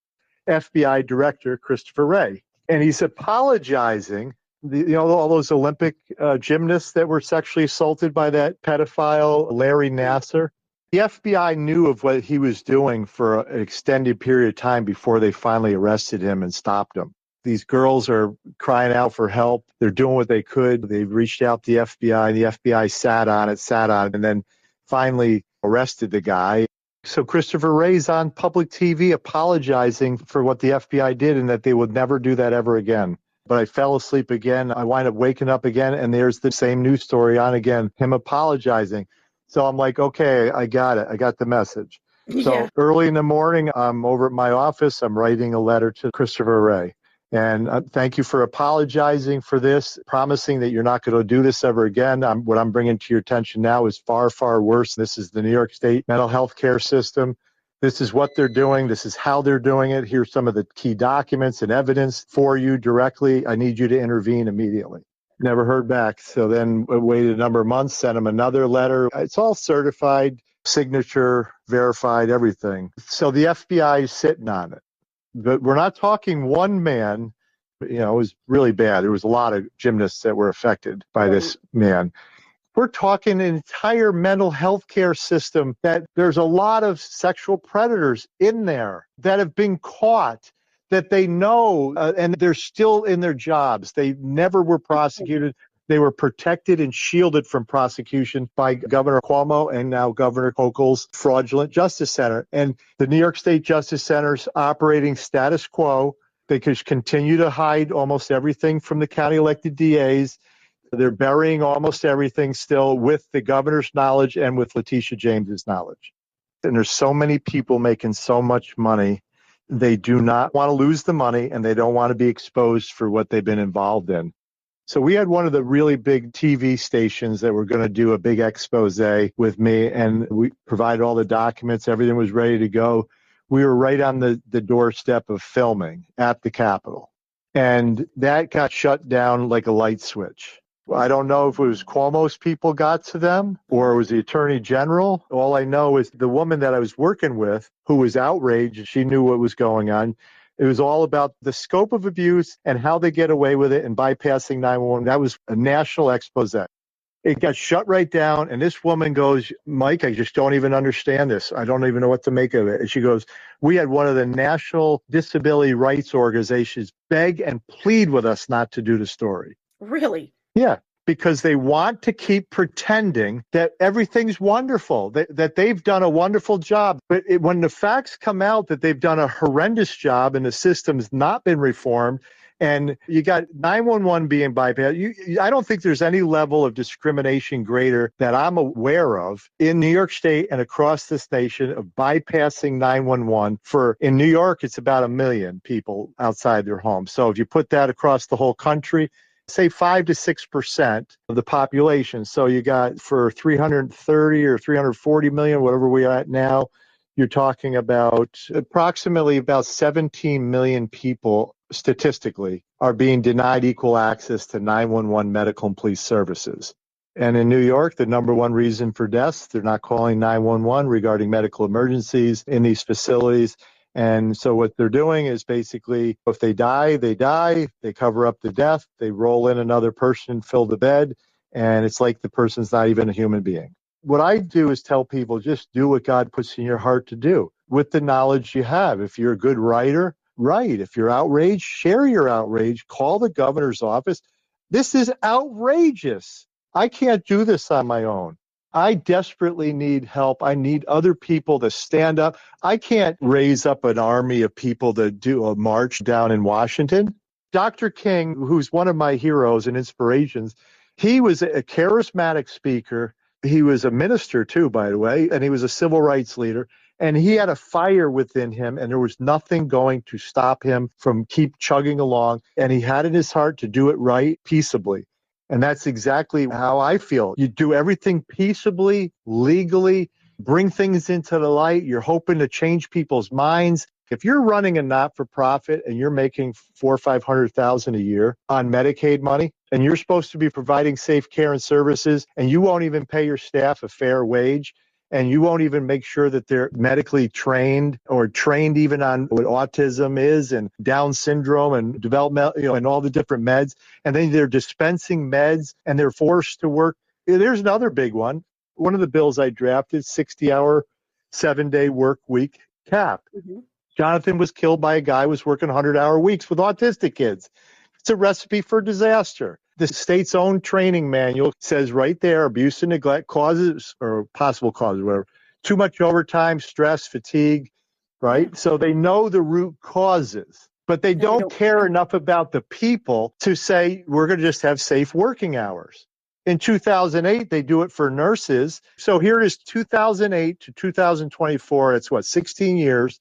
FBI Director Christopher Wray. And he's apologizing. All those Olympic gymnasts that were sexually assaulted by that pedophile, Larry Nassar. The FBI knew of what he was doing for an extended period of time before they finally arrested him and stopped him. These girls are crying out for help. They're doing what they could. They reached out to the FBI. The FBI sat on it, and then finally arrested the guy. So Christopher Wray's on public TV apologizing for what the FBI did and that they would never do that ever again. But I fell asleep again. I wind up waking up again, and there's the same news story on again, him apologizing. So I'm like, okay, I got it. I got the message. Yeah. So early in the morning, I'm over at my office. I'm writing a letter to Christopher Wray. And thank you for apologizing for this, promising that you're not going to do this ever again. What I'm bringing to your attention now is far, far worse. This is the New York State mental health care system. This is what they're doing. This is how they're doing it. Here's some of the key documents and evidence for you directly. I need you to intervene immediately. Never heard back. So then I waited a number of months, sent him another letter. It's all certified, signature, verified, everything. So the FBI is sitting on it. But we're not talking one man. It was really bad. There was a lot of gymnasts that were affected by this man. We're talking an entire mental health care system that there's a lot of sexual predators in there that have been caught, that they know, and they're still in their jobs. They never were prosecuted. They were protected and shielded from prosecution by Governor Cuomo and now Governor Hochul's fraudulent Justice Center. And the New York State Justice Center's operating status quo. They could continue to hide almost everything from the county elected DAs. They're burying almost everything still with the governor's knowledge and with Letitia James's knowledge. And there's so many people making so much money. They do not want to lose the money, and they don't want to be exposed for what they've been involved in. So we had one of the really big TV stations that were going to do a big expose with me, and we provided all the documents. Everything was ready to go. We were right on the doorstep of filming at the Capitol, and that got shut down like a light switch. I don't know if it was Cuomo's people got to them or it was the Attorney General. All I know is the woman that I was working with, who was outraged, she knew what was going on. It was all about the scope of abuse and how they get away with it and bypassing 911. That was a national expose. It got shut right down. And this woman goes, Mike, I just don't even understand this. I don't even know what to make of it. And she goes, we had one of the national disability rights organizations beg and plead with us not to do the story. Really? Yeah, because they want to keep pretending that everything's wonderful, that they've done a wonderful job. But when the facts come out that they've done a horrendous job and the system's not been reformed, and you got 911 being bypassed, I don't think there's any level of discrimination greater that I'm aware of in New York State and across this nation of bypassing 911. In New York, it's about 1 million people outside their homes. So if you put that across the whole country, say 5 to 6% of the population. So you got for 330 or 340 million, whatever we're at now, you're talking about approximately about 17 million people statistically are being denied equal access to 911 medical and police services. And in New York, the number one reason for deaths, they're not calling 911 regarding medical emergencies in these facilities. And so what they're doing is basically, if they die, they cover up the death, they roll in another person and fill the bed, and it's like the person's not even a human being. What I do is tell people, just do what God puts in your heart to do with the knowledge you have. If you're a good writer, write. If you're outraged, share your outrage, call the governor's office. This is outrageous. I can't do this on my own. I desperately need help. I need other people to stand up. I can't raise up an army of people to do a march down in Washington. Dr. King, who's one of my heroes and inspirations, he was a charismatic speaker. He was a minister too, by the way, and he was a civil rights leader. And he had a fire within him, and there was nothing going to stop him from keep chugging along. And he had in his heart to do it right, peaceably. And that's exactly how I feel. You do everything peaceably, legally. bring things into the light. You're hoping to change people's minds. If you're running a not-for-profit and you're making $400,000 or $500,000 a year on Medicaid money, and you're supposed to be providing safe care and services, and you won't even pay your staff a fair wage, and you won't even make sure that they're medically trained or trained even on what autism is and Down syndrome and developmental, and all the different meds, and then they're dispensing meds and they're forced to work. There's another big one. One of the bills I drafted, 60-hour, 7-day work week cap. Mm-hmm. Jonathan was killed by a guy who was working 100-hour weeks with autistic kids. It's a recipe for disaster. The state's own training manual says right there, abuse and neglect causes or possible causes, whatever, too much overtime, stress, fatigue, right? So they know the root causes, but they don't care enough about the people to say, we're going to just have safe working hours. In 2008, they do it for nurses. So here it is, 2008 to 2024. It's 16 years.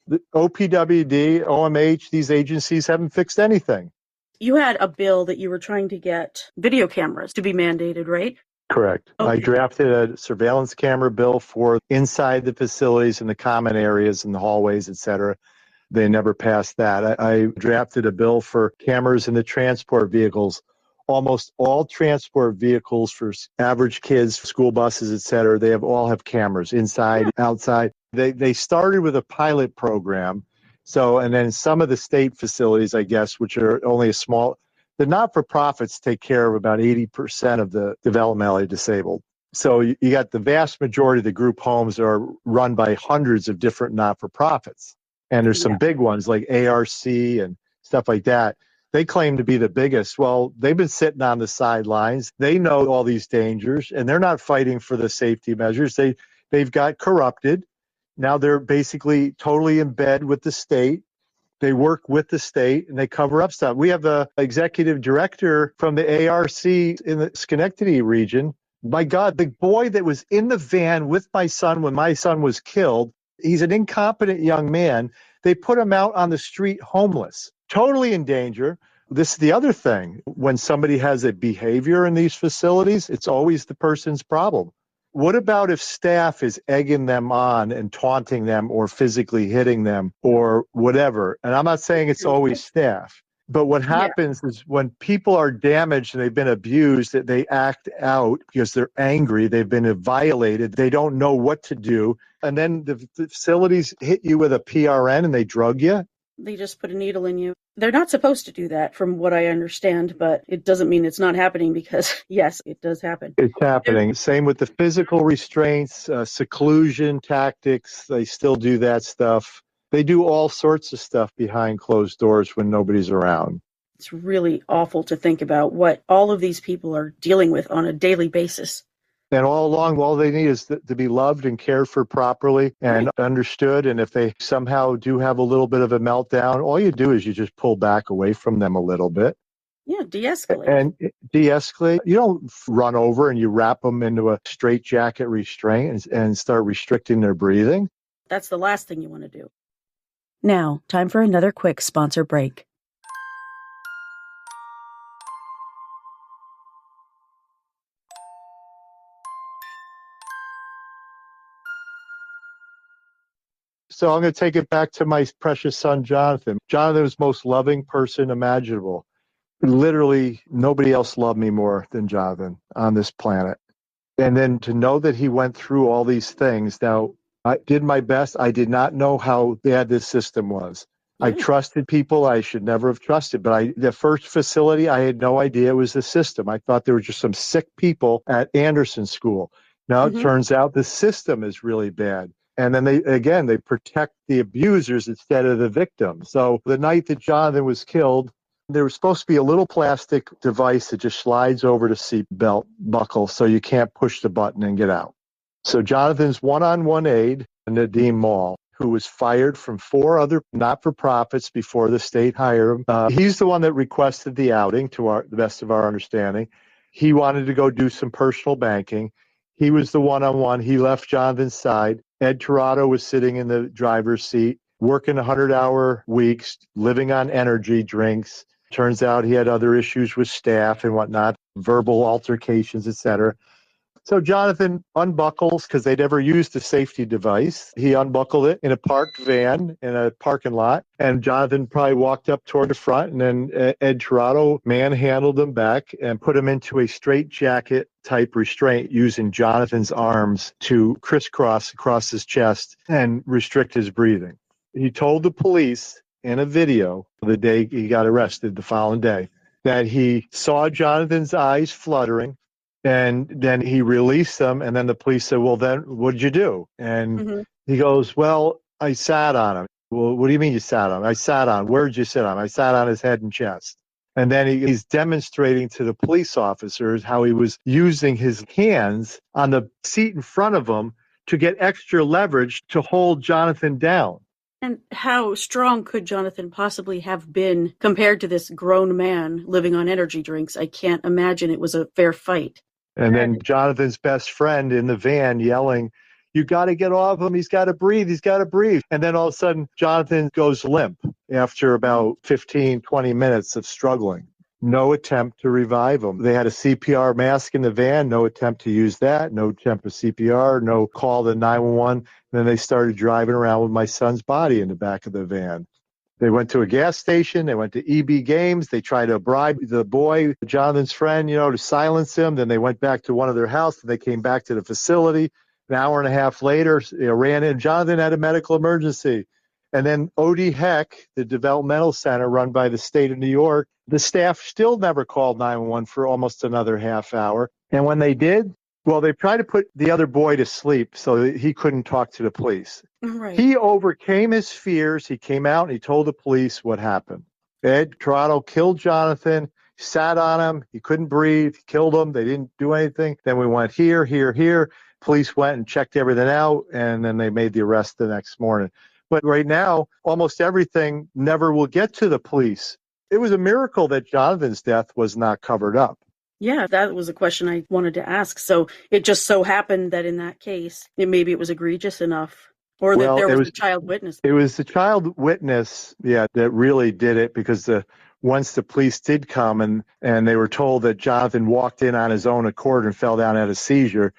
The OPWD, OMH, these agencies haven't fixed anything. You had a bill that you were trying to get video cameras to be mandated, right? Correct. Okay. I drafted a surveillance camera bill for inside the facilities and the common areas and the hallways, et cetera. They never passed that. I drafted a bill for cameras in the transport vehicles. Almost all transport vehicles for average kids, school buses, et cetera, they all have cameras inside, outside. They started with a pilot program. So, and then some of the state facilities, I guess, which are only a small, the not-for-profits take care of about 80% of the developmentally disabled. So you got the vast majority of the group homes are run by hundreds of different not-for-profits. And there's some big ones like ARC and stuff like that. They claim to be the biggest. Well, they've been sitting on the sidelines. They know all these dangers, and they're not fighting for the safety measures. They've got corrupted. Now they're basically totally in bed with the state. They work with the state, and they cover up stuff. We have the executive director from the ARC in the Schenectady region. My God, the boy that was in the van with my son when my son was killed, he's an incompetent young man. They put him out on the street homeless, totally in danger. This is the other thing. When somebody has a behavior in these facilities, it's always the person's problem. What about if staff is egging them on and taunting them or physically hitting them or whatever? And I'm not saying it's always staff, but what happens is when people are damaged and they've been abused, that they act out because they're angry, they've been violated, they don't know what to do. And then the facilities hit you with a PRN and they drug you. They just put a needle in you. They're not supposed to do that from what I understand, but it doesn't mean it's not happening because, yes, it does happen. It's happening. Same with the physical restraints, seclusion tactics. They still do that stuff. They do all sorts of stuff behind closed doors when nobody's around. It's really awful to think about what all of these people are dealing with on a daily basis. And all along, all they need is to be loved and cared for properly and understood. And if they somehow do have a little bit of a meltdown, all you do is you just pull back away from them a little bit. Yeah, de-escalate. And de-escalate. You don't run over and you wrap them into a straitjacket restraint and start restricting their breathing. That's the last thing you want to do. Now, time for another quick sponsor break. So I'm going to take it back to my precious son, Jonathan. Jonathan was the most loving person imaginable. Literally, nobody else loved me more than Jonathan on this planet. And then to know that he went through all these things. Now, I did my best. I did not know how bad this system was. I trusted people I should never have trusted. But the first facility, I had no idea it was the system. I thought there were just some sick people at Anderson School. Now, it turns out the system is really bad. And then they protect the abusers instead of the victims. So the night that Jonathan was killed, there was supposed to be a little plastic device that just slides over the seat belt buckle so you can't push the button and get out. So Jonathan's one-on-one aide, Nadeem Mall, who was fired from 4 other not-for-profits before the state hired him. He's the one that requested the outing, to the best of our understanding. He wanted to go do some personal banking. He was the one-on-one. He left Jonathan's side. Ed Tirado was sitting in the driver's seat, working 100-hour weeks, living on energy drinks. Turns out he had other issues with staff and whatnot, verbal altercations, etc. So Jonathan unbuckles because they never used a safety device. He unbuckled it in a parked van in a parking lot. And Jonathan probably walked up toward the front, and then Ed Tirado manhandled him back and put him into a straitjacket type restraint using Jonathan's arms to crisscross across his chest and restrict his breathing. He told the police in a video the day he got arrested, the following day, that he saw Jonathan's eyes fluttering. And then he released them. And then the police said, well, then what'd you do? And he goes, well, I sat on him. Well, what do you mean you sat on him? I sat on. Where'd you sit on him? I sat on his head and chest. And then he's demonstrating to the police officers how he was using his hands on the seat in front of him to get extra leverage to hold Jonathan down. And how strong could Jonathan possibly have been compared to this grown man living on energy drinks? I can't imagine it was a fair fight. And then Jonathan's best friend in the van yelling, you got to get off him. He's got to breathe. He's got to breathe. And then all of a sudden, Jonathan goes limp after about 15, 20 minutes of struggling. No attempt to revive him. They had a CPR mask in the van. No attempt to use that. No attempt of CPR. No call to 911. And then they started driving around with my son's body in the back of the van. They went to a gas station. They went to EB Games. They tried to bribe the boy, Jonathan's friend, to silence him. Then they went back to one of their houses. They came back to the facility. An hour and a half later, ran in. Jonathan had a medical emergency. And then OD Heck, the developmental center run by the state of New York, the staff still never called 911 for almost another half hour. And when they did, well, they tried to put the other boy to sleep so that he couldn't talk to the police. Right. He overcame his fears. He came out and he told the police what happened. Ed Tirado killed Jonathan, sat on him. He couldn't breathe. He killed him. They didn't do anything. Then we went here, here, here. Police went and checked everything out, and then they made the arrest the next morning. But right now, almost everything never will get to the police. It was a miracle that Jonathan's death was not covered up. Yeah, that was a question I wanted to ask. So it just so happened that in that case, maybe it was egregious enough, or that there was a child witness. It was the child witness, that really did it, because once the police did come and they were told that Jonathan walked in on his own accord and fell down at a seizure,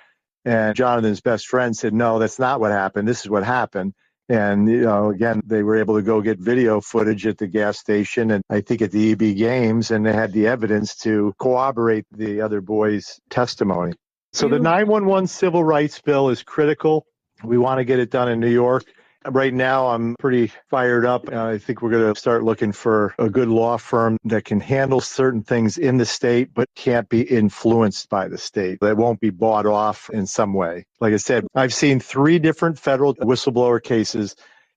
and Jonathan's best friend said, no, that's not what happened. This is what happened. And, again, they were able to go get video footage at the gas station and I think at the EB Games, and they had the evidence to corroborate the other boy's testimony. So the 911 civil rights bill is critical. We want to get it done in New York. Right now, I'm pretty fired up. I think we're going to start looking for a good law firm that can handle certain things in the state, but can't be influenced by the state. That won't be bought off in some way. Like I said, I've seen 3 different federal whistleblower cases.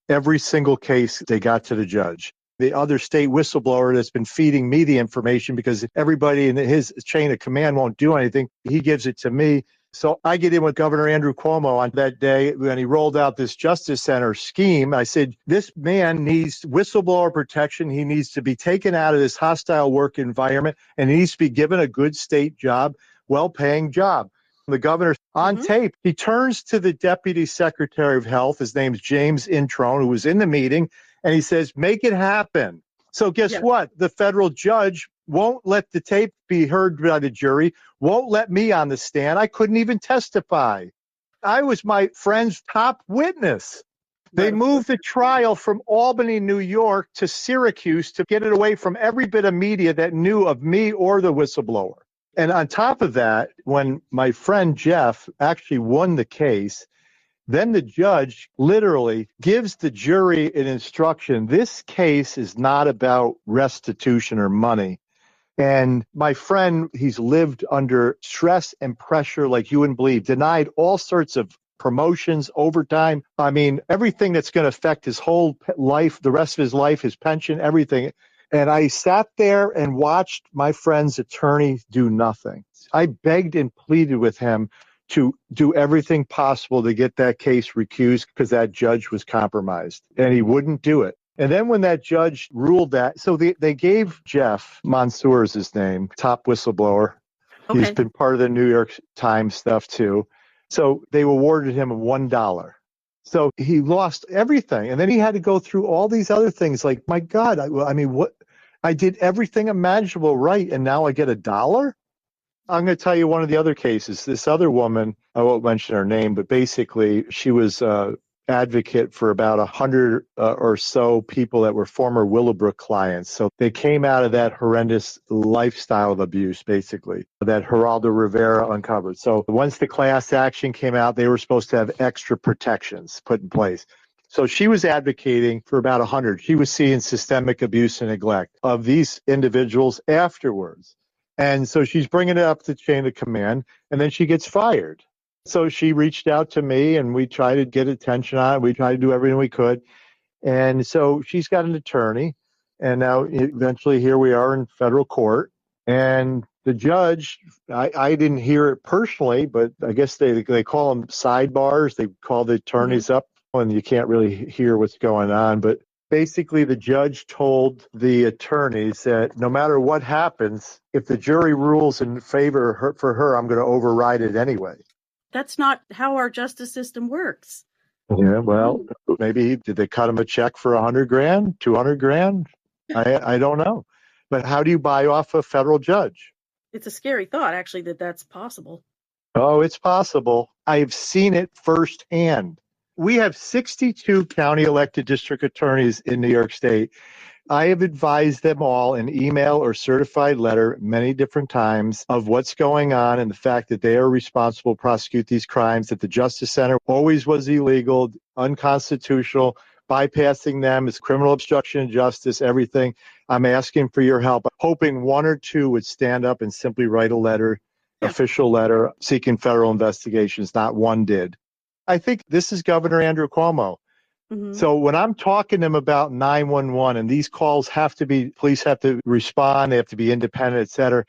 Every single case, they got to the judge. The other state whistleblower that's been feeding me the information, because everybody in his chain of command won't do anything, he gives it to me. So I get in with Governor Andrew Cuomo on that day when he rolled out this Justice Center scheme. I said, this man needs whistleblower protection. He needs to be taken out of this hostile work environment, and he needs to be given a good state job, well-paying job. The governor's on tape. He turns to the Deputy Secretary of Health. His name's James Introne, who was in the meeting, and he says, make it happen. So guess what? The federal judge won't let the tape be heard by the jury, won't let me on the stand. I couldn't even testify. I was my friend's top witness. They moved the trial from Albany, New York to Syracuse to get it away from every bit of media that knew of me or the whistleblower. And on top of that, when my friend Jeff actually won the case, then the judge literally gives the jury an instruction. This case is not about restitution or money. And my friend, he's lived under stress and pressure like you wouldn't believe, denied all sorts of promotions, overtime. I mean, everything that's going to affect his whole life, the rest of his life, his pension, everything. And I sat there and watched my friend's attorney do nothing. I begged and pleaded with him to do everything possible to get that case recused because that judge was compromised, and he wouldn't do it. And then when that judge ruled that, so they gave Jeff Mansour is his name, top whistleblower. Okay. He's been part of the New York Times stuff too. So they awarded him $1. So he lost everything. And then he had to go through all these other things like, my God, I mean, what? I did everything imaginable right, and now I get $1? I'm going to tell you one of the other cases. This other woman, I won't mention her name, but basically she was advocate for about 100 or so people that were former Willowbrook clients. So they came out of that horrendous lifestyle of abuse, basically, that Geraldo Rivera uncovered. So once the class action came out, they were supposed to have extra protections put in place. So she was advocating for about 100. She was seeing systemic abuse and neglect of these individuals afterwards. And so she's bringing it up the chain of command, and then she gets fired. So she reached out to me, and we tried to get attention on it. We tried to do everything we could. And so she's got an attorney, and now eventually here we are in federal court. And the judge, I didn't hear it personally, but I guess they call them sidebars. They call the attorneys up, and you can't really hear what's going on. But basically, the judge told the attorneys that no matter what happens, if the jury rules in favor for her, I'm going to override it anyway. That's not how our justice system works. Yeah, well, maybe did they cut him a check for $100,000, $200,000? I don't know. But how do you buy off a federal judge? It's a scary thought, actually, that that's possible. Oh, it's possible. I've seen it firsthand. We have 62 county elected district attorneys in New York State. I have advised them all in email or certified letter many different times of what's going on and the fact that they are responsible to prosecute these crimes, that the Justice Center always was illegal, unconstitutional, bypassing them is criminal obstruction of justice, everything. I'm asking for your help, hoping one or two would stand up and simply write a letter, official letter, seeking federal investigations. Not one did. I think this is Governor Andrew Cuomo. Mm-hmm. So when I'm talking to him about 911 and these calls have to be, police have to respond, they have to be independent, et cetera,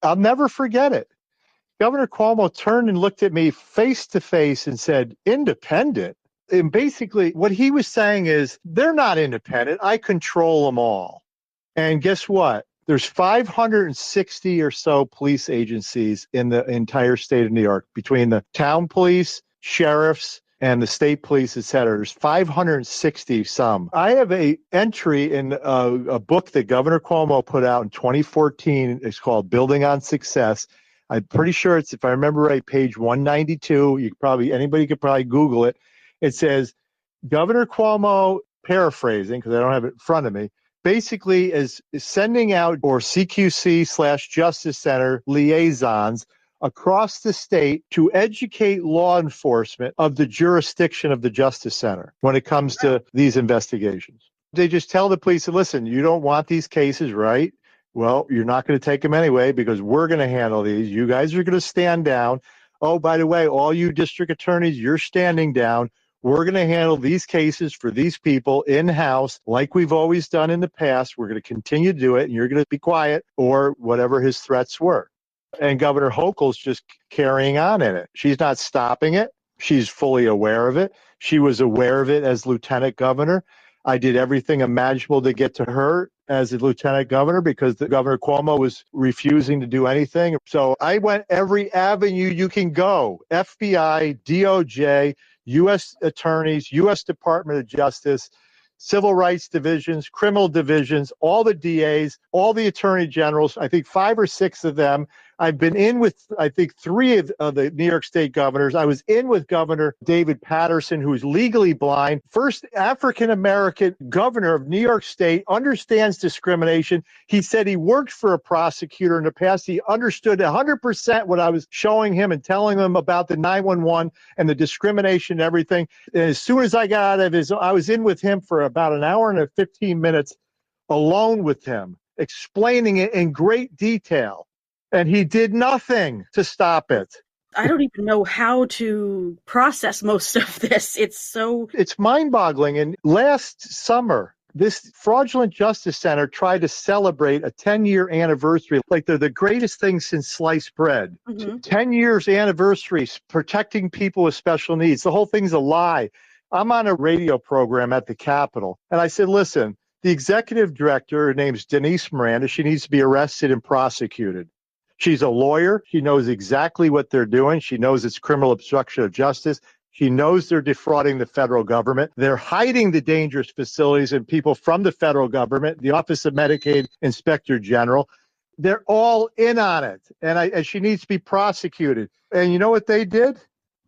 I'll never forget it. Governor Cuomo turned and looked at me face to face and said, independent? And basically what he was saying is, they're not independent. I control them all. And guess what? There's 560 or so police agencies in the entire state of New York, between the town police, sheriffs, and the state police, et cetera. There's 560 some. I have a entry in a book that Governor Cuomo put out in 2014. It's called Building on Success. I'm pretty sure it's, if I remember right, page 192. Anybody could probably Google it. It says, Governor Cuomo, paraphrasing, because I don't have it in front of me, basically is sending out, or CQC/Justice Center liaisons across the state to educate law enforcement of the jurisdiction of the Justice Center when it comes to these investigations. They just tell the police, listen, you don't want these cases, right? Well, you're not going to take them anyway because we're going to handle these. You guys are going to stand down. Oh, by the way, all you district attorneys, you're standing down. We're going to handle these cases for these people in-house like we've always done in the past. We're going to continue to do it, and you're going to be quiet, or whatever his threats were. And Governor Hochul's just carrying on in it. She's not stopping it. She's fully aware of it. She was aware of it as lieutenant governor. I did everything imaginable to get to her as a lieutenant governor because the Governor Cuomo was refusing to do anything. So I went every avenue you can go. FBI, DOJ, U.S. attorneys, U.S. Department of Justice, civil rights divisions, criminal divisions, all the DAs, all the attorney generals, I think 5 or 6 of them. I've been in with, I think, 3 of the New York State governors. I was in with Governor David Patterson, who's legally blind, first African-American governor of New York State, understands discrimination. He said he worked for a prosecutor in the past. He understood 100% what I was showing him and telling him about the 911 and the discrimination and everything. And as soon as I got out of I was in with him for about an hour and 15 minutes alone with him, explaining it in great detail. And he did nothing to stop it. I don't even know how to process most of this. It's mind-boggling. And last summer, this fraudulent Justice Center tried to celebrate a 10-year anniversary, like they're the greatest thing since sliced bread. Mm-hmm. 10 years anniversary, protecting people with special needs. The whole thing's a lie. I'm on a radio program at the Capitol, and I said, listen, the executive director, her name's Denise Miranda, she needs to be arrested and prosecuted. She's a lawyer. She knows exactly what they're doing. She knows it's criminal obstruction of justice. She knows they're defrauding the federal government. They're hiding the dangerous facilities and people from the federal government, the Office of Medicaid Inspector General. They're all in on it. And she needs to be prosecuted. And you know what they did?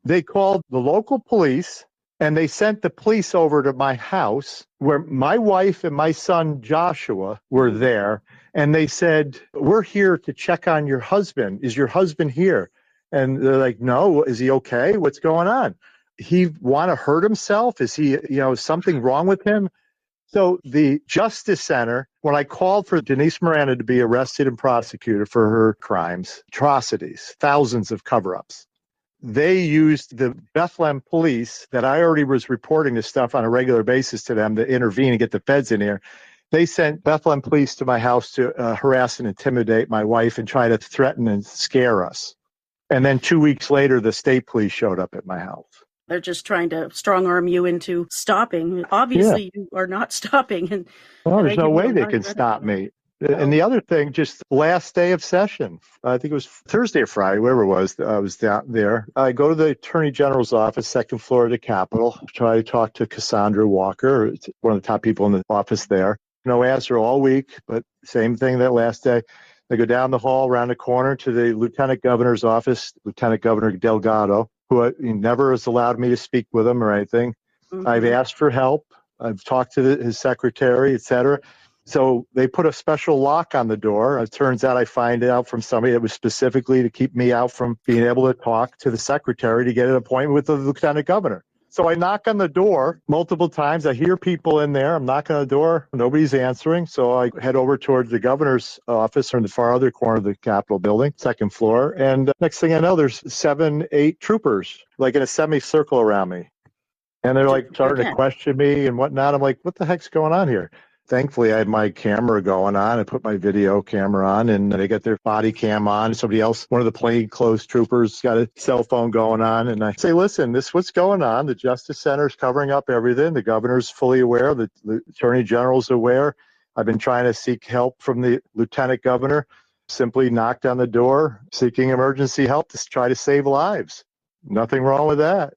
They called the local police and they sent the police over to my house where my wife and my son Joshua were there. And they said, we're here to check on your husband. Is your husband here? And they're like, no, is he okay? What's going on? He want to hurt himself? Is he, something wrong with him? So the Justice Center, when I called for Denise Miranda to be arrested and prosecuted for her crimes, atrocities, thousands of cover-ups, they used the Bethlehem police that I already was reporting this stuff on a regular basis to them to intervene and get the feds in here. They sent Bethlehem police to my house to harass and intimidate my wife and try to threaten and scare us. And then 2 weeks later, the state police showed up at my house. They're just trying to strong arm you into stopping. Obviously, you are not stopping. And there's no way they can stop me. And the other thing, just last day of session, I think it was Thursday or Friday, wherever it was, I was down there. I go to the Attorney General's office, second floor of the Capitol, try to talk to Cassandra Walker, one of the top people in the office there. No answer all week, but same thing that last day. I go down the hall, around the corner to the Lieutenant Governor's office, Lieutenant Governor Delgado, who he never has allowed me to speak with him or anything. Mm-hmm. I've asked for help. I've talked to his secretary, et cetera. So they put a special lock on the door. It turns out I find out from somebody that was specifically to keep me out from being able to talk to the secretary to get an appointment with the lieutenant governor. So I knock on the door multiple times. I hear people in there. I'm knocking on the door. Nobody's answering. So I head over towards the governor's office on the far other corner of the Capitol building, second floor. And next thing I know, there's 7, 8 troopers, like in a semicircle around me. And they're like starting to question me and whatnot. I'm like, what the heck's going on here? Thankfully, I had my camera going on. I put my video camera on, and they got their body cam on. Somebody else, one of the plainclothes troopers, got a cell phone going on. And I say, listen, this is what's going on. The Justice Center is covering up everything. The governor's fully aware. The Attorney General's aware. I've been trying to seek help from the Lieutenant Governor. Simply knocked on the door, seeking emergency help to try to save lives. Nothing wrong with that.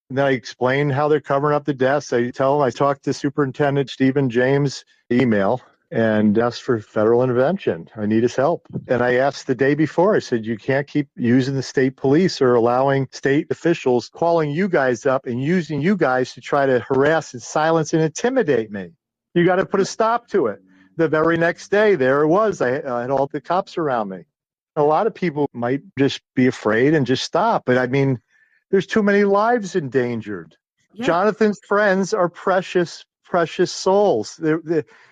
And then I explain how they're covering up the deaths. I tell them I talked to Superintendent Stephen James' email and asked for federal intervention. I need his help. And I asked the day before, I said, you can't keep using the state police or allowing state officials calling you guys up and using you guys to try to harass and silence and intimidate me. You got to put a stop to it. The very next day, there it was. I had all the cops around me. A lot of people might just be afraid and just stop. But I mean, there's too many lives endangered. Yeah. Jonathan's friends are precious souls.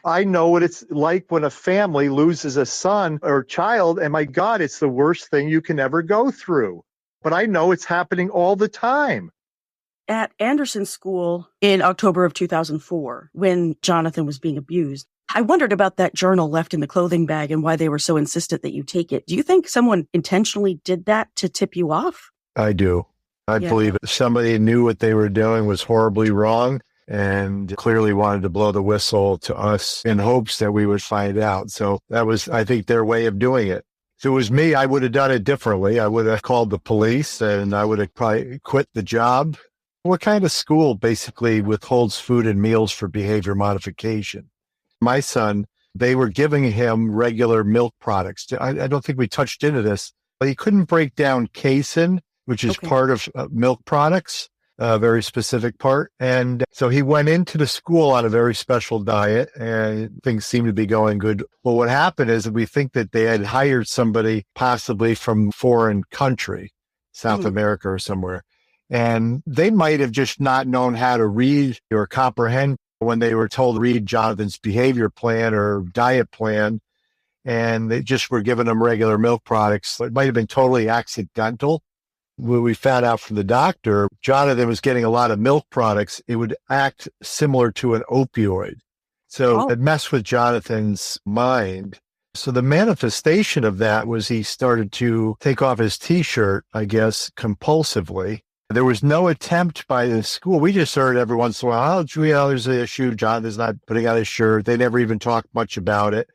I know what it's like when a family loses a son or child, and my God, it's the worst thing you can ever go through. But I know it's happening all the time. At Anderson School in October of 2004, when Jonathan was being abused, I wondered about that journal left in the clothing bag and why they were so insistent that you take it. Do you think someone intentionally did that to tip you off? I do. I believe somebody knew what they were doing was horribly wrong and clearly wanted to blow the whistle to us in hopes that we would find out. So that was, I think, their way of doing it. If it was me, I would have done it differently. I would have called the police and I would have probably quit the job. What kind of school basically withholds food and meals for behavior modification? My son, they were giving him regular milk products. I don't think we touched into this, but he couldn't break down casein, which is part of milk products, a very specific part. And so he went into the school on a very special diet and things seemed to be going good. Well, what happened is we think that they had hired somebody possibly from foreign country, South America or somewhere. And they might have just not known how to read or comprehend when they were told to read Jonathan's behavior plan or diet plan. And they just were giving him regular milk products. It might have been totally accidental. When we found out from the doctor, Jonathan was getting a lot of milk products. It would act similar to an opioid. So it messed with Jonathan's mind. So the manifestation of that was he started to take off his T-shirt, I guess, compulsively. There was no attempt by the school. We just heard every once in a while, oh, there's an issue. Jonathan's not putting on his shirt. They never even talked much about it.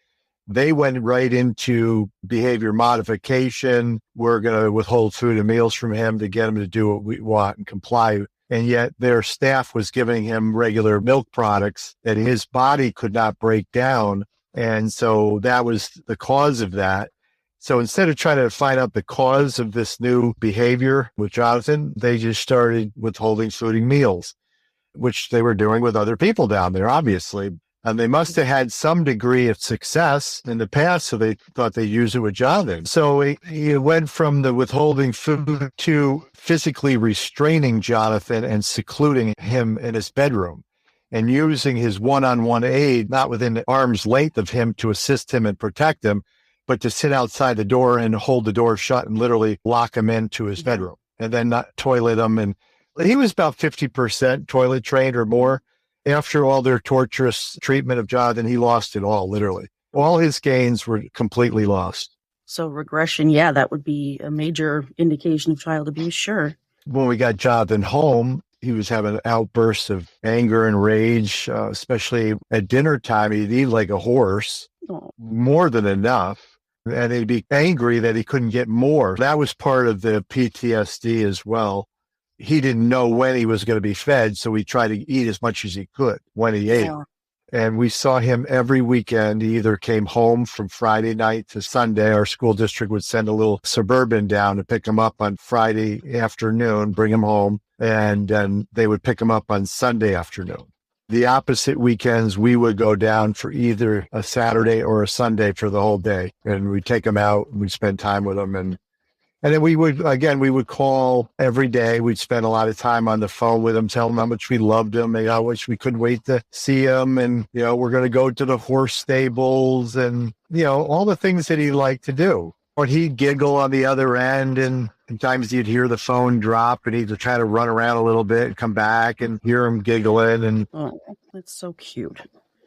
They went right into behavior modification. We're going to withhold food and meals from him to get him to do what we want and comply. And yet their staff was giving him regular milk products that his body could not break down. And so that was the cause of that. So instead of trying to find out the cause of this new behavior with Jonathan, they just started withholding food and meals, which they were doing with other people down there, obviously. And they must have had some degree of success in the past, so they thought they'd use it with Jonathan. So he went from the withholding food to physically restraining Jonathan and secluding him in his bedroom and using his one-on-one aid, not within arm's length of him to assist him and protect him, but to sit outside the door and hold the door shut and literally lock him into his bedroom and then not toilet him. And he was about 50% toilet trained or more. After all their torturous treatment of Jonathan, he lost it all, literally. All his gains were completely lost. So regression, yeah, that would be a major indication of child abuse, sure. When we got Jonathan home, he was having outbursts of anger and rage, especially at dinner time. He'd eat like a horse, more than enough. And he'd be angry that he couldn't get more. That was part of the PTSD as well. He didn't know when he was going to be fed, so he tried to eat as much as he could when he ate. And we saw him every weekend. He either came home from Friday night to Sunday. Our school district would send a little Suburban down to pick him up on Friday afternoon, bring him home, and then they would pick him up on Sunday afternoon. The opposite weekends, we would go down for either a Saturday or a Sunday for the whole day. And we'd take him out and we'd spend time with him. And then we would call every day. We'd spend a lot of time on the phone with him, tell him how much we loved him and how much we couldn't wait to see him. And, we're going to go to the horse stables and, all the things that he liked to do. Or he'd giggle on the other end, and sometimes you'd hear the phone drop and he'd try to run around a little bit and come back and hear him giggling. And that's so cute.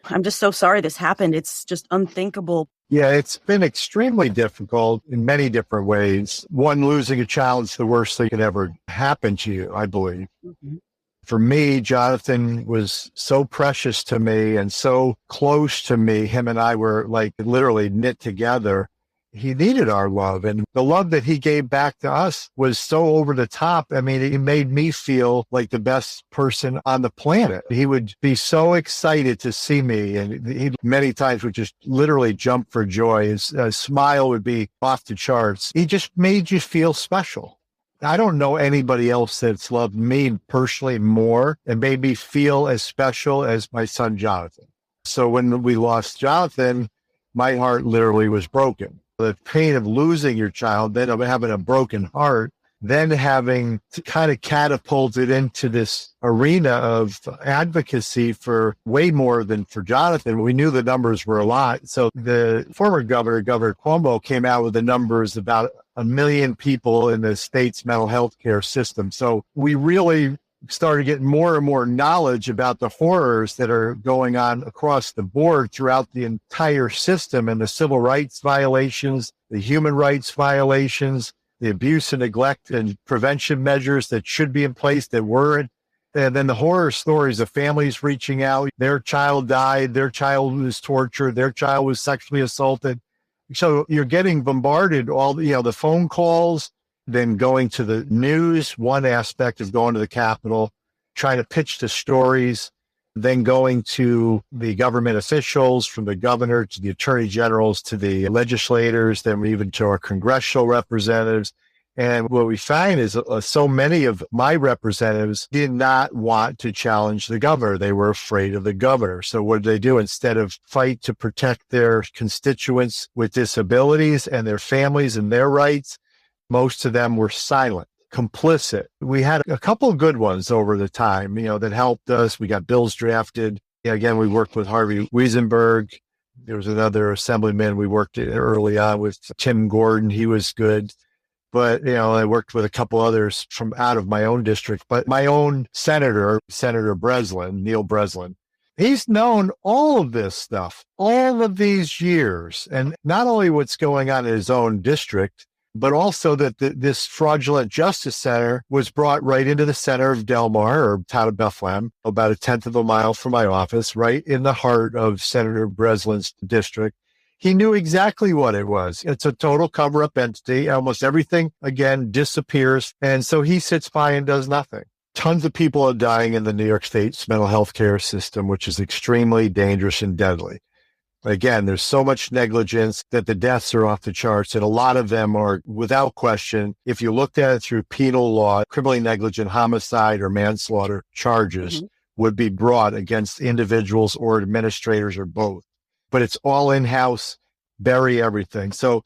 I'm just so sorry this happened. It's just unthinkable. Yeah, it's been extremely difficult in many different ways. One, losing a child is the worst thing that could ever happen to you, I believe. Mm-hmm. For me, Jonathan was so precious to me and so close to me. Him and I were like literally knit together. He needed our love, and the love that he gave back to us was so over the top. I mean, it made me feel like the best person on the planet. He would be so excited to see me, and he many times would just literally jump for joy. His smile would be off the charts. He just made you feel special. I don't know anybody else that's loved me personally more and made me feel as special as my son, Jonathan. So when we lost Jonathan, my heart literally was broken. The pain of losing your child, then of having a broken heart, then having to kind of catapult it into this arena of advocacy for way more than for Jonathan. We knew the numbers were a lot. So the former governor, Governor Cuomo, came out with the numbers about 1 million people in the state's mental health care system. So we really started getting more and more knowledge about the horrors that are going on across the board throughout the entire system, and the civil rights violations, the human rights violations, the abuse and neglect and prevention measures that should be in place that weren't. And then the horror stories of families reaching out, their child died, their child was tortured, their child was sexually assaulted. So you're getting bombarded, all the phone calls, then going to the news, one aspect of going to the Capitol, trying to pitch the stories, then going to the government officials, from the governor to the attorney generals to the legislators, then even to our congressional representatives. And what we find is so many of my representatives did not want to challenge the governor. They were afraid of the governor. So what did they do? Instead of fight to protect their constituents with disabilities and their families and their rights, most of them were silent, complicit. We had a couple of good ones over the time, that helped us. We got bills drafted. Again, we worked with Harvey Wiesenberg. There was another assemblyman we worked early on with, Tim Gordon. He was good. But, I worked with a couple others from out of my own district. But my own senator, Senator Breslin, Neil Breslin, he's known all of this stuff, all of these years. And not only what's going on in his own district, but also that this fraudulent justice center was brought right into the center of Del Mar, or town of Bethlehem, about 1/10 of a mile from my office, right in the heart of Senator Breslin's district. He knew exactly what it was. It's a total cover-up entity. Almost everything, again, disappears. And so he sits by and does nothing. Tons of people are dying in the New York State's mental health care system, which is extremely dangerous and deadly. Again, there's so much negligence that the deaths are off the charts, and a lot of them are, without question, if you looked at it through penal law, criminally negligent homicide or manslaughter charges would be brought against individuals or administrators or both. But it's all in-house, bury everything. So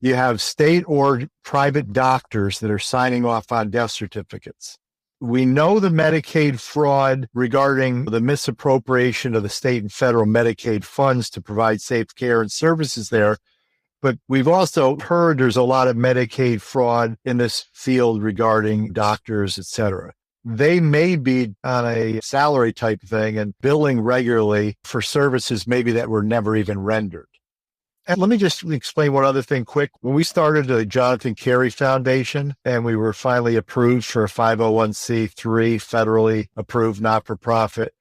you have state or private doctors that are signing off on death certificates. We know the Medicaid fraud regarding the misappropriation of the state and federal Medicaid funds to provide safe care and services there. But we've also heard there's a lot of Medicaid fraud in this field regarding doctors, et cetera. They may be on a salary type thing and billing regularly for services maybe that were never even rendered. And let me just explain one other thing quick. When we started the Jonathan Carey Foundation and we were finally approved for a 501c3 federally approved not-for-profit,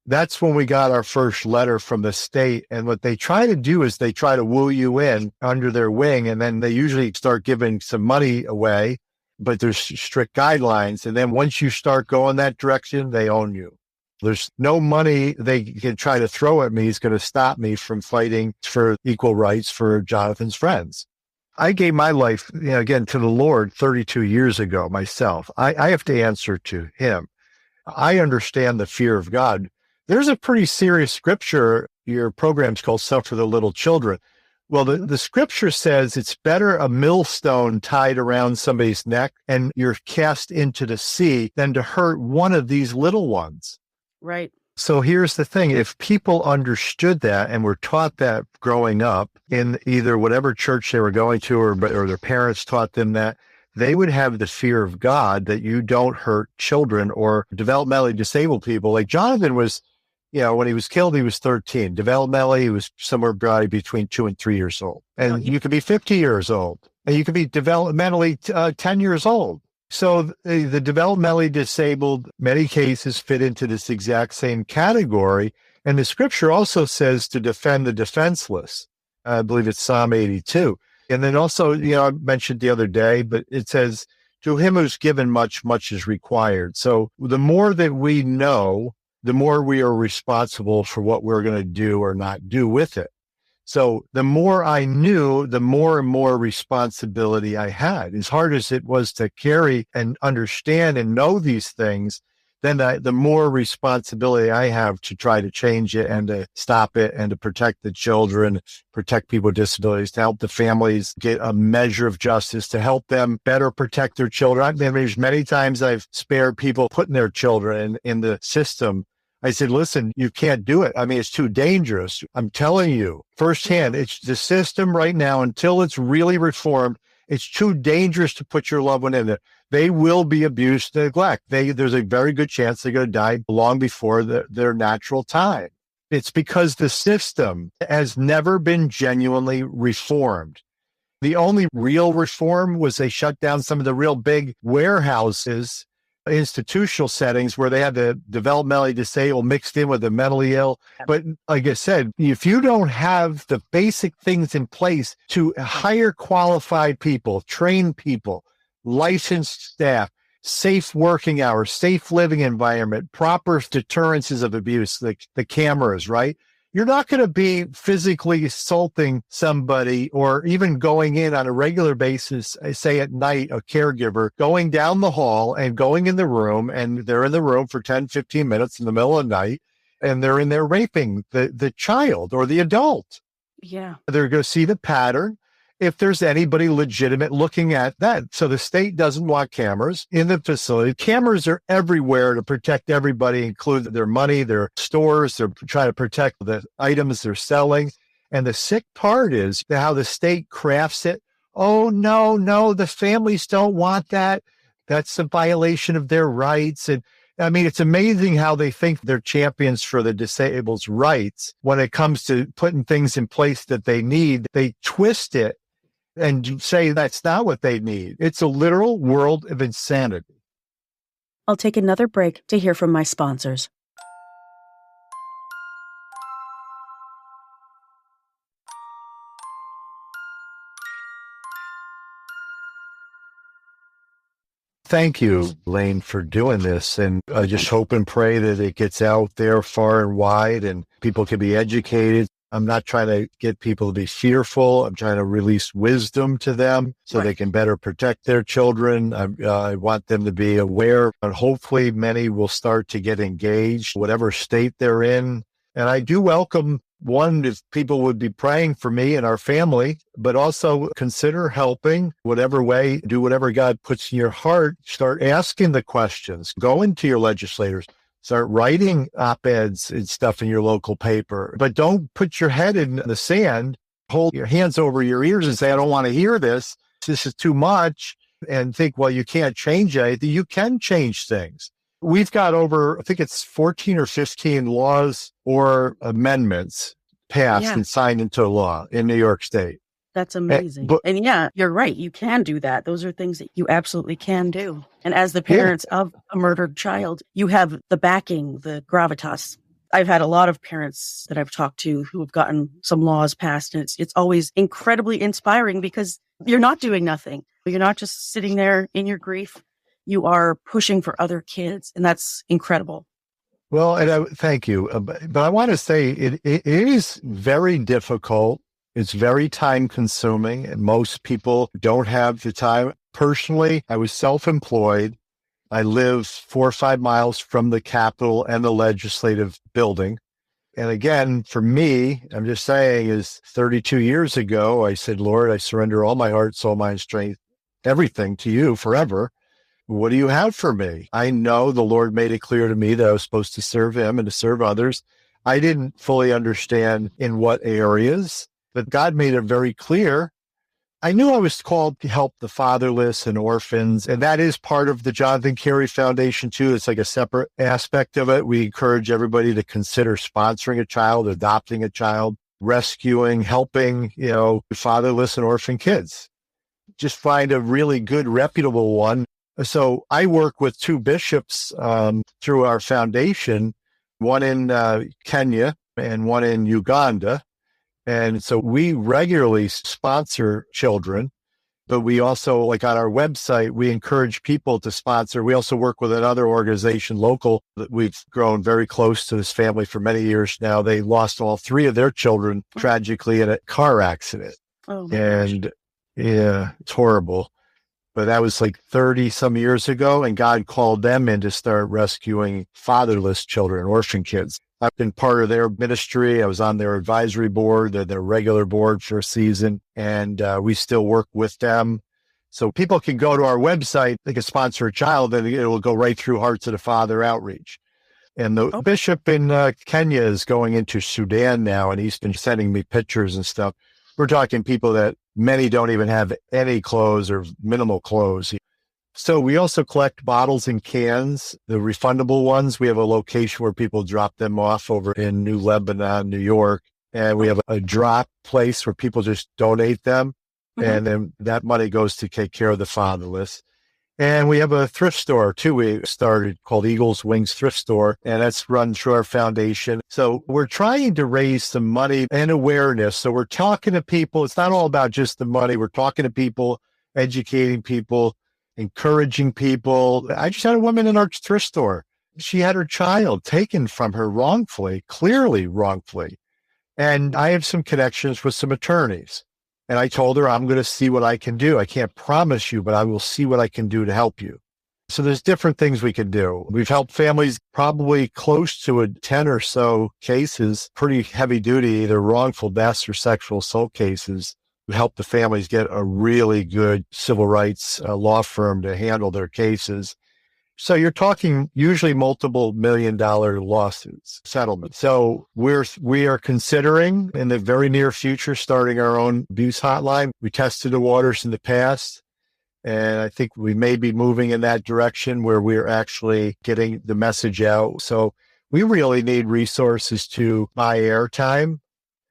that's when we got our first letter from the state. And what they try to do is they try to woo you in under their wing, and then they usually start giving some money away, but there's strict guidelines. And then once you start going that direction, they own you. There's no money they can try to throw at me is going to stop me from fighting for equal rights for Jonathan's friends. I gave my life, again, to the Lord 32 years ago myself. I have to answer to him. I understand the fear of God. There's a pretty serious scripture. Your program's called Suffer the Little Children. Well, the scripture says it's better a millstone tied around somebody's neck and you're cast into the sea than to hurt one of these little ones. Right. So here's the thing. If people understood that and were taught that growing up in either whatever church they were going to or their parents taught them that, they would have the fear of God that you don't hurt children or developmentally disabled people. Like Jonathan was, when he was killed, he was 13. Developmentally, he was somewhere probably between 2 and 3 years old. And you could be 50 years old and you could be developmentally 10 years old. So the developmentally disabled, many cases fit into this exact same category. And the scripture also says to defend the defenseless. I believe it's Psalm 82. And then also, I mentioned the other day, but it says, to him who's given much, much is required. So the more that we know, the more we are responsible for what we're going to do or not do with it. So the more I knew, the more and more responsibility I had. As hard as it was to carry and understand and know these things, then the more responsibility I have to try to change it and to stop it and to protect the children, protect people with disabilities, to help the families get a measure of justice, to help them better protect their children. There's many times I've spared people putting their children in the system. I said, listen, you can't do it. It's too dangerous. I'm telling you firsthand, it's the system right now, until it's really reformed, it's too dangerous to put your loved one in there. They will be abused to neglect. There's a very good chance they're going to die long before their natural time. It's because the system has never been genuinely reformed. The only real reform was they shut down some of the real big warehouses, institutional settings where they had the developmentally disabled mixed in with the mentally ill. But like I said, if you don't have the basic things in place to hire qualified people, train people, licensed staff, safe working hours, safe living environment, proper deterrences of abuse, like the cameras, right? You're not going to be physically assaulting somebody or even going in on a regular basis, say at night, a caregiver going down the hall and going in the room, and they're in the room for 10, 15 minutes in the middle of the night, and they're in there raping the child or the adult. Yeah. They're going to see the pattern if there's anybody legitimate looking at that. So the state doesn't want cameras in the facility. Cameras are everywhere to protect everybody, include their money, their stores. They're trying to protect the items they're selling. And the sick part is how the state crafts it. Oh, no, the families don't want that. That's a violation of their rights. And it's amazing how they think they're champions for the disabled's rights. When it comes to putting things in place that they need, they twist it and say that's not what they need. It's a literal world of insanity. I'll take another break to hear from my sponsors. Thank you, Laine, for doing this. And I just hope and pray that it gets out there far and wide and people can be educated. I'm not trying to get people to be fearful. I'm trying to release wisdom to them so they can better protect their children. I want them to be aware, and hopefully many will start to get engaged, whatever state they're in. And I do welcome one, if people would be praying for me and our family, but also consider helping whatever way, do whatever God puts in your heart. Start asking the questions. Go into your legislators. Start writing op-eds and stuff in your local paper, but don't put your head in the sand, hold your hands over your ears and say, I don't want to hear this. This is too much. And think, well, you can't change anything. You can change things. We've got over, I think it's 14 or 15 laws or amendments passed and signed into law in New York State. That's amazing. And yeah, you're right. You can do that. Those are things that you absolutely can do. And as the parents of a murdered child, you have the backing, the gravitas. I've had a lot of parents that I've talked to who have gotten some laws passed, and it's always incredibly inspiring because you're not doing nothing. You're not just sitting there in your grief. You are pushing for other kids, and that's incredible. Well, and thank you. But I want to say it is very difficult. It's very time consuming, and most people don't have the time. Personally, I was self-employed. I live 4 or 5 miles from the Capitol and the legislative building. And again, for me, I'm just saying, is 32 years ago, I said, Lord, I surrender all my heart, soul, mind, strength, everything to you forever. What do you have for me? I know the Lord made it clear to me that I was supposed to serve him and to serve others. I didn't fully understand in what areas, but God made it very clear. I knew I was called to help the fatherless and orphans, and that is part of the Jonathan Carey Foundation too. It's like a separate aspect of it. We encourage everybody to consider sponsoring a child, adopting a child, rescuing, helping, fatherless and orphan kids. Just find a really good, reputable one. So I work with 2 bishops through our foundation, one in Kenya and one in Uganda. And so we regularly sponsor children, but we also, like on our website, we encourage people to sponsor. We also work with another organization local that we've grown very close to this family for many years now. They lost all 3 of their children tragically in a car accident. Oh, my gosh. Yeah, it's horrible. But that was like 30 some years ago, and God called them in to start rescuing fatherless children, orphan kids. I've been part of their ministry. I was on their advisory board, their regular board for a season, and we still work with them. So people can go to our website, they can sponsor a child, and it will go right through Hearts of the Father outreach. And the bishop in Kenya is going into Sudan now, and he's been sending me pictures and stuff. We're talking people that many don't even have any clothes or minimal clothes. So we also collect bottles and cans, the refundable ones. We have a location where people drop them off over in New Lebanon, New York. And we have a drop place where people just donate them. Mm-hmm. And then that money goes to take care of the fatherless. And we have a thrift store too. We started called Eagles Wings Thrift Store, and that's run through our foundation. So we're trying to raise some money and awareness. So we're talking to people. It's not all about just the money. We're talking to people, educating people, encouraging people. I just had a woman in our thrift store. She had her child taken from her wrongfully, clearly wrongfully. And I have some connections with some attorneys. And I told her, I'm going to see what I can do. I can't promise you, but I will see what I can do to help you. So there's different things we can do. We've helped families probably close to 10 or so cases, pretty heavy duty, either wrongful deaths or sexual assault cases. We help the families get a really good civil rights law firm to handle their cases. So you're talking usually multiple $1 million lawsuits, settlements. So we are considering in the very near future starting our own abuse hotline. We tested the waters in the past, and I think we may be moving in that direction where we're actually getting the message out. So we really need resources to buy airtime.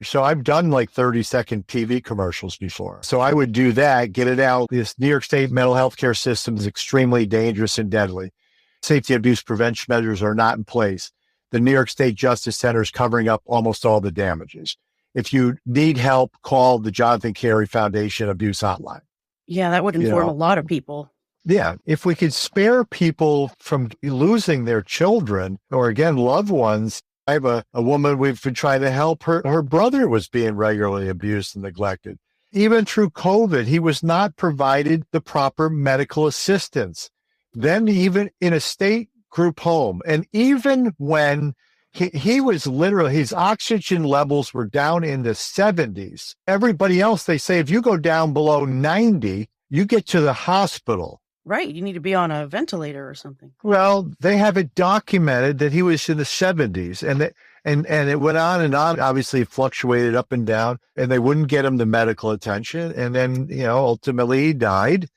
So I've done like 30-second TV commercials before. So I would do that, get it out. This New York State mental health care system is extremely dangerous and deadly. Safety and abuse prevention measures are not in place. The New York State Justice Center is covering up almost all the damages. If you need help, call the Jonathan Carey Foundation Abuse Hotline. Yeah, that would inform a lot of people. Yeah. If we could spare people from losing their children or, again, loved ones, I have a woman we've been trying to help. Her brother was being regularly abused and neglected. Even through COVID, he was not provided the proper medical assistance. Then even in a state group home, and even when he was literally, his oxygen levels were down in the 70s. Everybody else, they say, if you go down below 90, you get to the hospital. Right. You need to be on a ventilator or something. Well, they have it documented that he was in the 70s, and it went on and on. Obviously, it fluctuated up and down, and they wouldn't get him the medical attention. And then, ultimately he died,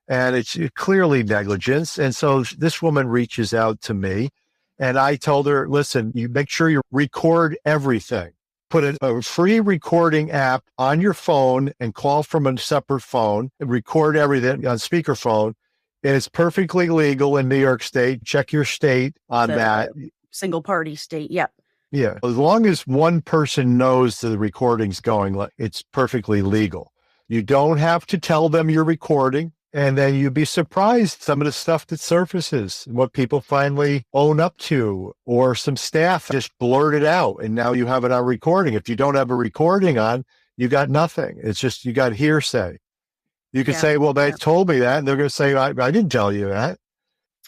and it's clearly negligence. And so this woman reaches out to me, and I told her, listen, you make sure you record everything. Put a free recording app on your phone and call from a separate phone and record everything on speakerphone. And it's perfectly legal in New York State. Check your state on that. Single party state. Yep. Yeah. As long as one person knows the recording's going, it's perfectly legal. You don't have to tell them you're recording. And then you'd be surprised some of the stuff that surfaces and what people finally own up to, or some staff just blurt it out. And now you have it on recording. If you don't have a recording on, you got nothing. It's just, you got hearsay. You could say, well, they told me that. And they're going to say, I didn't tell you that.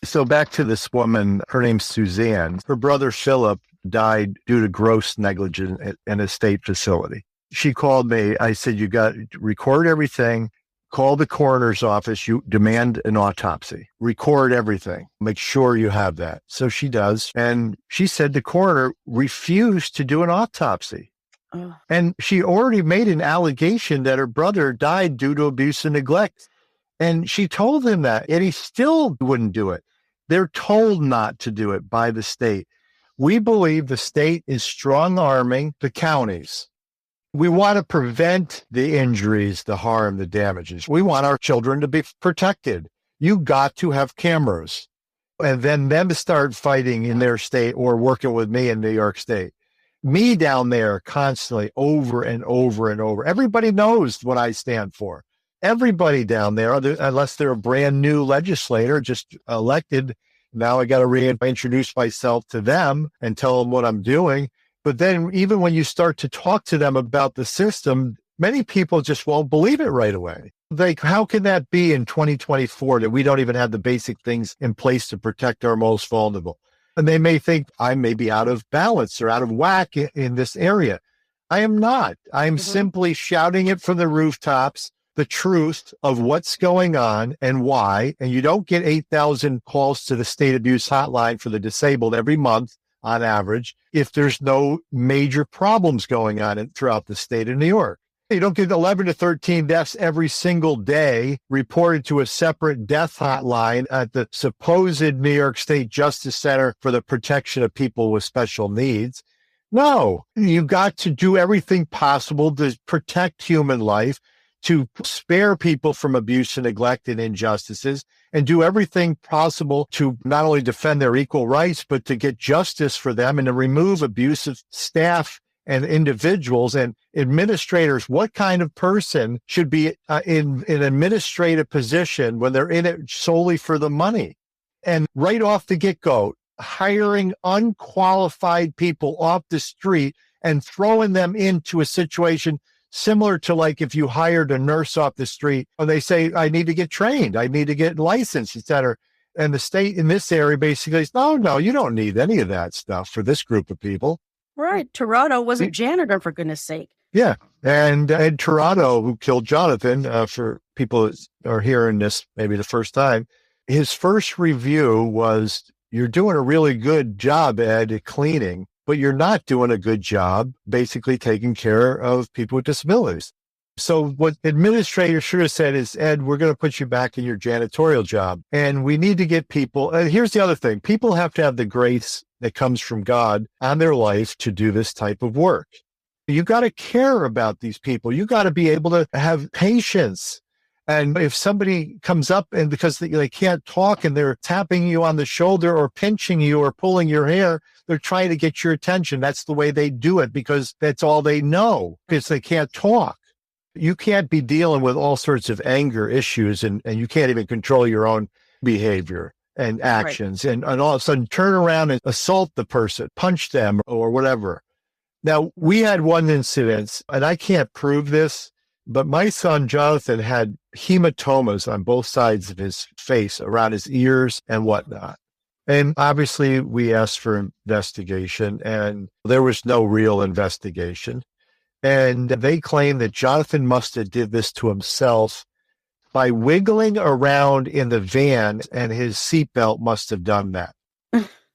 So back to this woman, her name's Suzanne. Her brother, Philip, died due to gross negligence in a state facility. She called me. I said, you got to record everything. Call the coroner's office. You demand an autopsy. Record everything. Make sure you have that. So she does. And she said the coroner refused to do an autopsy. And she already made an allegation that her brother died due to abuse and neglect. And she told him that, and he still wouldn't do it. They're told not to do it by the state. We believe the state is strong-arming the counties. We want to prevent the injuries, the harm, the damages. We want our children to be protected. You got to have cameras. And then them to start fighting in their state or working with me in New York State. Me down there constantly over and over and over. Everybody knows what I stand for. Everybody down there, unless they're a brand new legislator, just elected. Now I got to reintroduce myself to them and tell them what I'm doing. But then even when you start to talk to them about the system, many people just won't believe it right away. Like, how can that be in 2024 that we don't even have the basic things in place to protect our most vulnerable? And they may think I may be out of balance or out of whack in this area. I am not. I'm simply shouting it from the rooftops, the truth of what's going on and why. And you don't get 8,000 calls to the state abuse hotline for the disabled every month on average if there's no major problems going on throughout the state of New York. You don't get 11 to 13 deaths every single day reported to a separate death hotline at the supposed New York State Justice Center for the Protection of People with Special Needs. No, you got to do everything possible to protect human life, to spare people from abuse and neglect and injustices, and do everything possible to not only defend their equal rights, but to get justice for them and to remove abusive staff and individuals and administrators. What kind of person should be in an administrative position when they're in it solely for the money? And right off the get-go, hiring unqualified people off the street and throwing them into a situation similar to like if you hired a nurse off the street and they say, I need to get trained, I need to get licensed, et cetera. And the state in this area basically says, no, you don't need any of that stuff for this group of people. Right. Toronto was a janitor, for goodness sake. Yeah. And Ed Toronto, who killed Jonathan, for people that are hearing this maybe the first time, his first review was, you're doing a really good job, Ed, at cleaning, but you're not doing a good job basically taking care of people with disabilities. So what administrators should have said is, Ed, we're going to put you back in your janitorial job. And we need to get people. And here's the other thing. People have to have the grace that comes from God on their life to do this type of work. You got to care about these people. You got to be able to have patience. And if somebody comes up and because they can't talk and they're tapping you on the shoulder or pinching you or pulling your hair, they're trying to get your attention. That's the way they do it because that's all they know because they can't talk. You can't be dealing with all sorts of anger issues and you can't even control your own behavior. and actions, and all of a sudden turn around and assault the person, punch them or whatever. Now, we had one incident, and I can't prove this, but my son Jonathan had hematomas on both sides of his face, around his ears and whatnot. And obviously we asked for investigation, and there was no real investigation. And they claim that Jonathan must have did this to himself by wiggling around in the van, and his seatbelt must have done that.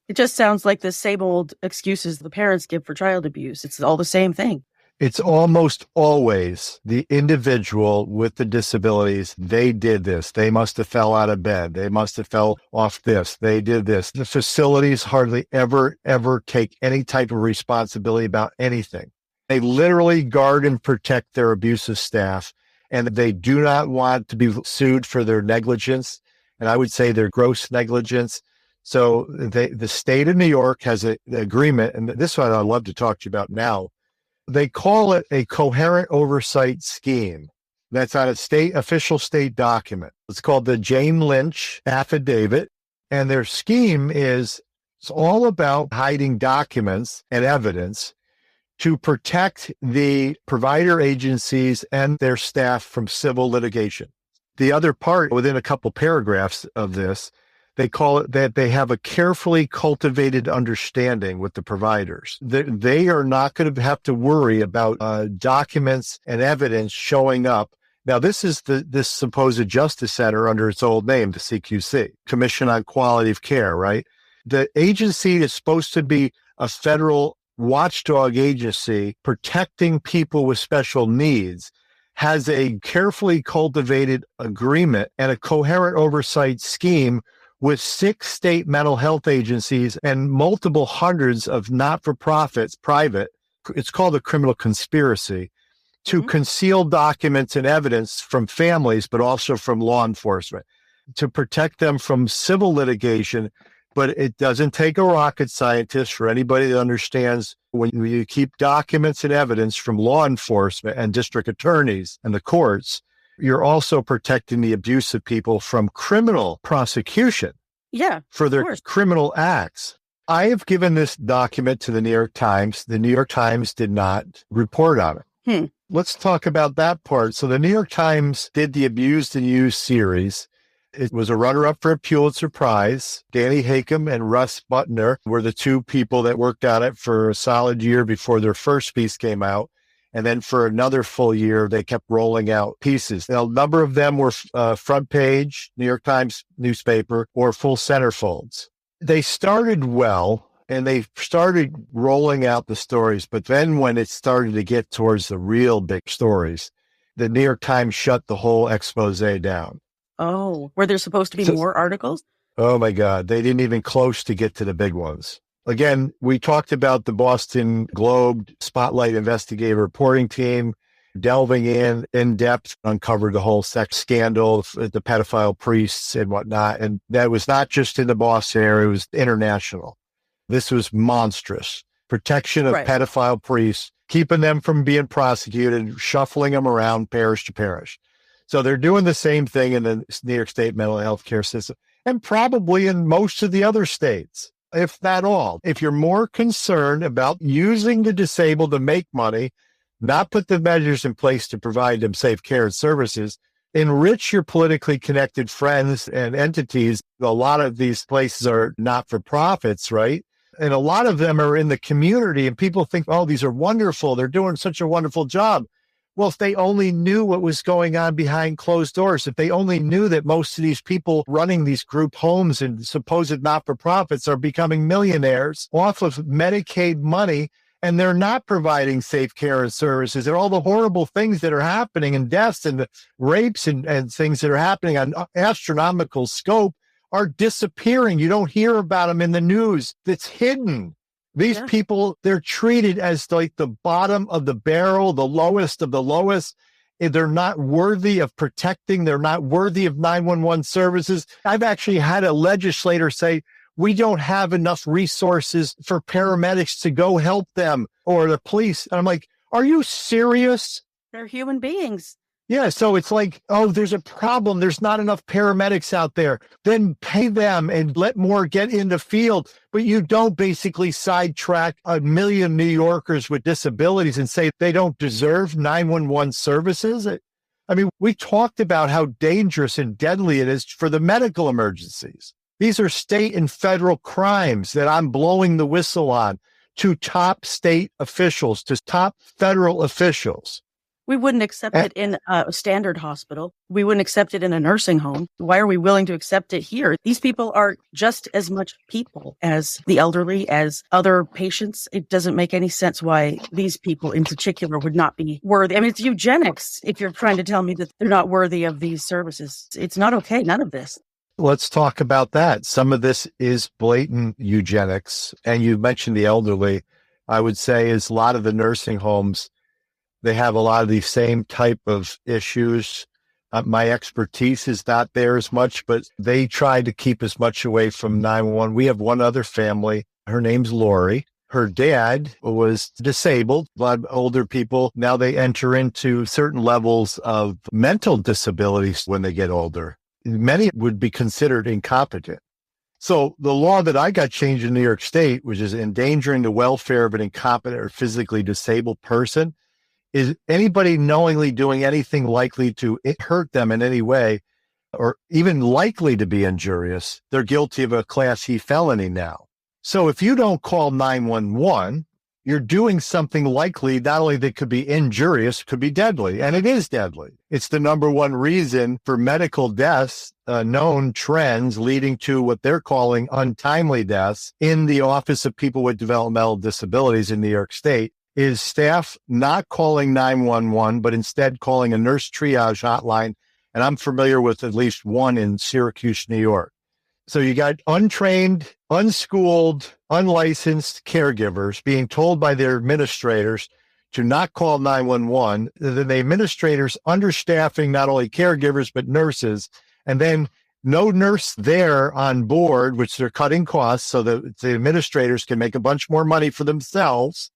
It just sounds like the same old excuses the parents give for child abuse. It's all the same thing. It's almost always the individual with the disabilities. They did this. They must have fell out of bed. They must have fell off this. They did this. The facilities hardly ever take any type of responsibility about anything. They literally guard and protect their abusive staff, and they do not want to be sued for their negligence. And I would say their gross negligence. So the state of New York has an agreement, and this one I'd love to talk to you about now. They call it a coherent oversight scheme. That's on a official state document. It's called the Jane Lynch Affidavit. And their scheme is, it's all about hiding documents and evidence to protect the provider agencies and their staff from civil litigation. The other part, within a couple paragraphs of this, they call it that they have a carefully cultivated understanding with the providers. They are not going to have to worry about documents and evidence showing up. Now, this is this supposed justice center under its old name, the CQC, Commission on Quality of Care, right? The agency is supposed to be a federal watchdog agency protecting people with special needs, has a carefully cultivated agreement and a coherent oversight scheme with 6 state mental health agencies and multiple hundreds of not-for-profits, private, it's called a criminal conspiracy, to conceal documents and evidence from families, but also from law enforcement, to protect them from civil litigation. But it doesn't take a rocket scientist for anybody that understands when you keep documents and evidence from law enforcement and district attorneys and the courts, you're also protecting the abusive people from criminal prosecution for their criminal acts. I have given this document to the New York Times. The New York Times did not report on it. Let's talk about that part. So the New York Times did the Abused and Used series. It was a runner-up for a Pulitzer Prize. Danny Hakem and Russ Butner were the 2 people that worked on it for a solid year before their first piece came out. And then for another full year, they kept rolling out pieces. Now, a number of them were front page, New York Times newspaper, or full centerfolds. They started well, and they started rolling out the stories. But then when it started to get towards the real big stories, the New York Times shut the whole expose down. Oh, were there supposed to be more articles? Oh, my God. They didn't even close to get to the big ones. Again, we talked about the Boston Globe Spotlight Investigative Reporting Team delving in depth, uncovered the whole sex scandal, the pedophile priests and whatnot. And that was not just in the Boston area, it was international. This was monstrous. Protection of pedophile priests, keeping them from being prosecuted, shuffling them around parish to parish. So they're doing the same thing in the New York State mental health care system, and probably in most of the other states, if not all. If you're more concerned about using the disabled to make money, not put the measures in place to provide them safe care and services, enrich your politically connected friends and entities. A lot of these places are not-for-profits, right? And a lot of them are in the community, and people think, oh, these are wonderful. They're doing such a wonderful job. Well, if they only knew what was going on behind closed doors, if they only knew that most of these people running these group homes and supposed not-for-profits are becoming millionaires off of Medicaid money, and they're not providing safe care and services, and all the horrible things that are happening, and deaths and the rapes and things that are happening on astronomical scope are disappearing. You don't hear about them in the news. It's hidden. These people, they're treated as like the bottom of the barrel, the lowest of the lowest. They're not worthy of protecting. They're not worthy of 911 services. I've actually had a legislator say, we don't have enough resources for paramedics to go help them, or the police. And I'm like, are you serious? They're human beings. Yeah, so it's like, oh, there's a problem. There's not enough paramedics out there. Then pay them and let more get in the field. But you don't basically sidetrack a million New Yorkers with disabilities and say they don't deserve 911 services. I mean, we talked about how dangerous and deadly it is for the medical emergencies. These are state and federal crimes that I'm blowing the whistle on to top state officials, to top federal officials. We wouldn't accept it in a standard hospital. We wouldn't accept it in a nursing home. Why are we willing to accept it here? These people are just as much people as the elderly, as other patients. It doesn't make any sense why these people in particular would not be worthy. I mean, it's eugenics if you're trying to tell me that they're not worthy of these services. It's not okay. None of this. Let's talk about that. Some of this is blatant eugenics. And you mentioned the elderly. I would say is a lot of the nursing homes, they have a lot of these same type of issues. My expertise is not there as much, but they try to keep as much away from 911. We have one other family. Her name's Lori. Her dad was disabled. A lot of older people, now they enter into certain levels of mental disabilities when they get older. Many would be considered incompetent. So the law that I got changed in New York State, which is endangering the welfare of an incompetent or physically disabled person, is anybody knowingly doing anything likely to hurt them in any way or even likely to be injurious, they're guilty of a Class E felony now. So if you don't call 911, you're doing something likely not only that could be injurious, could be deadly, and it is deadly. It's the number one reason for medical deaths, known trends leading to what they're calling untimely deaths in the Office of People with Developmental Disabilities in New York State, is staff not calling 911, but instead calling a nurse triage hotline. And I'm familiar with at least one in Syracuse, New York. So you got untrained, unschooled, unlicensed caregivers being told by their administrators to not call 911. Then the administrators understaffing not only caregivers, but nurses. And then no nurse there on board, which they're cutting costs so that the administrators can make a bunch more money for themselves.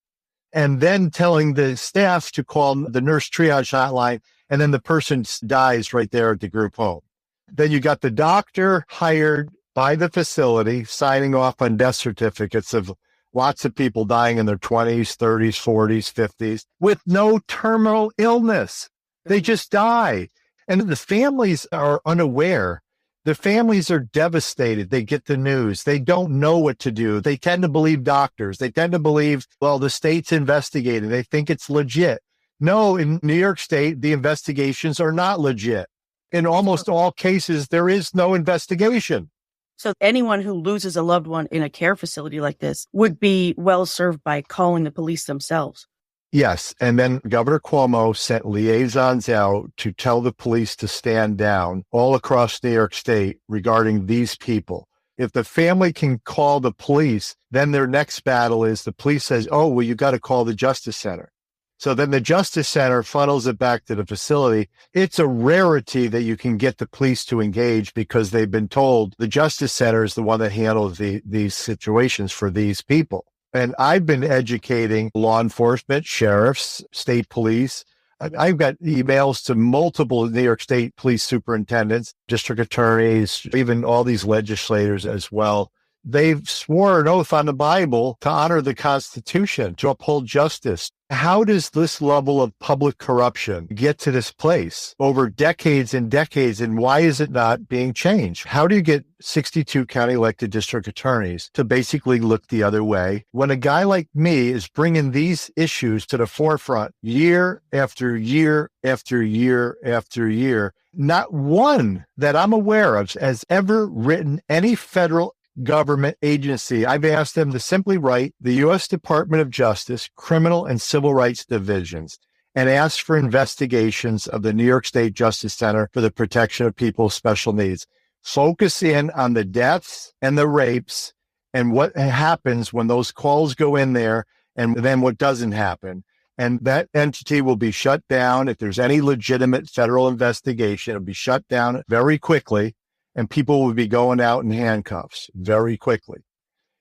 And then telling the staff to call the nurse triage hotline, and then the person dies right there at the group home. Then you got the doctor hired by the facility signing off on death certificates of lots of people dying in their 20s, 30s, 40s, 50s with no terminal illness. They just die. And the families are unaware. The families are devastated. They get the news. They don't know what to do. They tend to believe doctors. They tend to believe, well, the state's investigating. They think it's legit. No, in New York State, the investigations are not legit. In almost all cases, there is no investigation. So anyone who loses a loved one in a care facility like this would be well served by calling the police themselves. Yes. And then Governor Cuomo sent liaisons out to tell the police to stand down all across New York State regarding these people. If the family can call the police, then their next battle is the police says, oh, well, you got to call the Justice Center. So then the Justice Center funnels it back to the facility. It's a rarity that you can get the police to engage because they've been told the Justice Center is the one that handles these situations for these people. And I've been educating law enforcement, sheriffs, state police. I've got emails to multiple New York State police superintendents, district attorneys, even all these legislators as well. They've sworn an oath on the Bible to honor the Constitution, to uphold justice. How does this level of public corruption get to this place over decades and decades, and why is it not being changed? How do you get 62 county elected district attorneys to basically look the other way when a guy like me is bringing these issues to the forefront year after year after year after year? Not one that I'm aware of has ever written any federal government agency. I've asked them to simply write the U.S. Department of Justice, Criminal and Civil Rights Divisions, and ask for investigations of the New York State Justice Center for the Protection of People with Special Needs. Focus in on the deaths and the rapes and what happens when those calls go in there and then what doesn't happen. And that entity will be shut down. If there's any legitimate federal investigation, it'll be shut down very quickly. And people would be going out in handcuffs very quickly.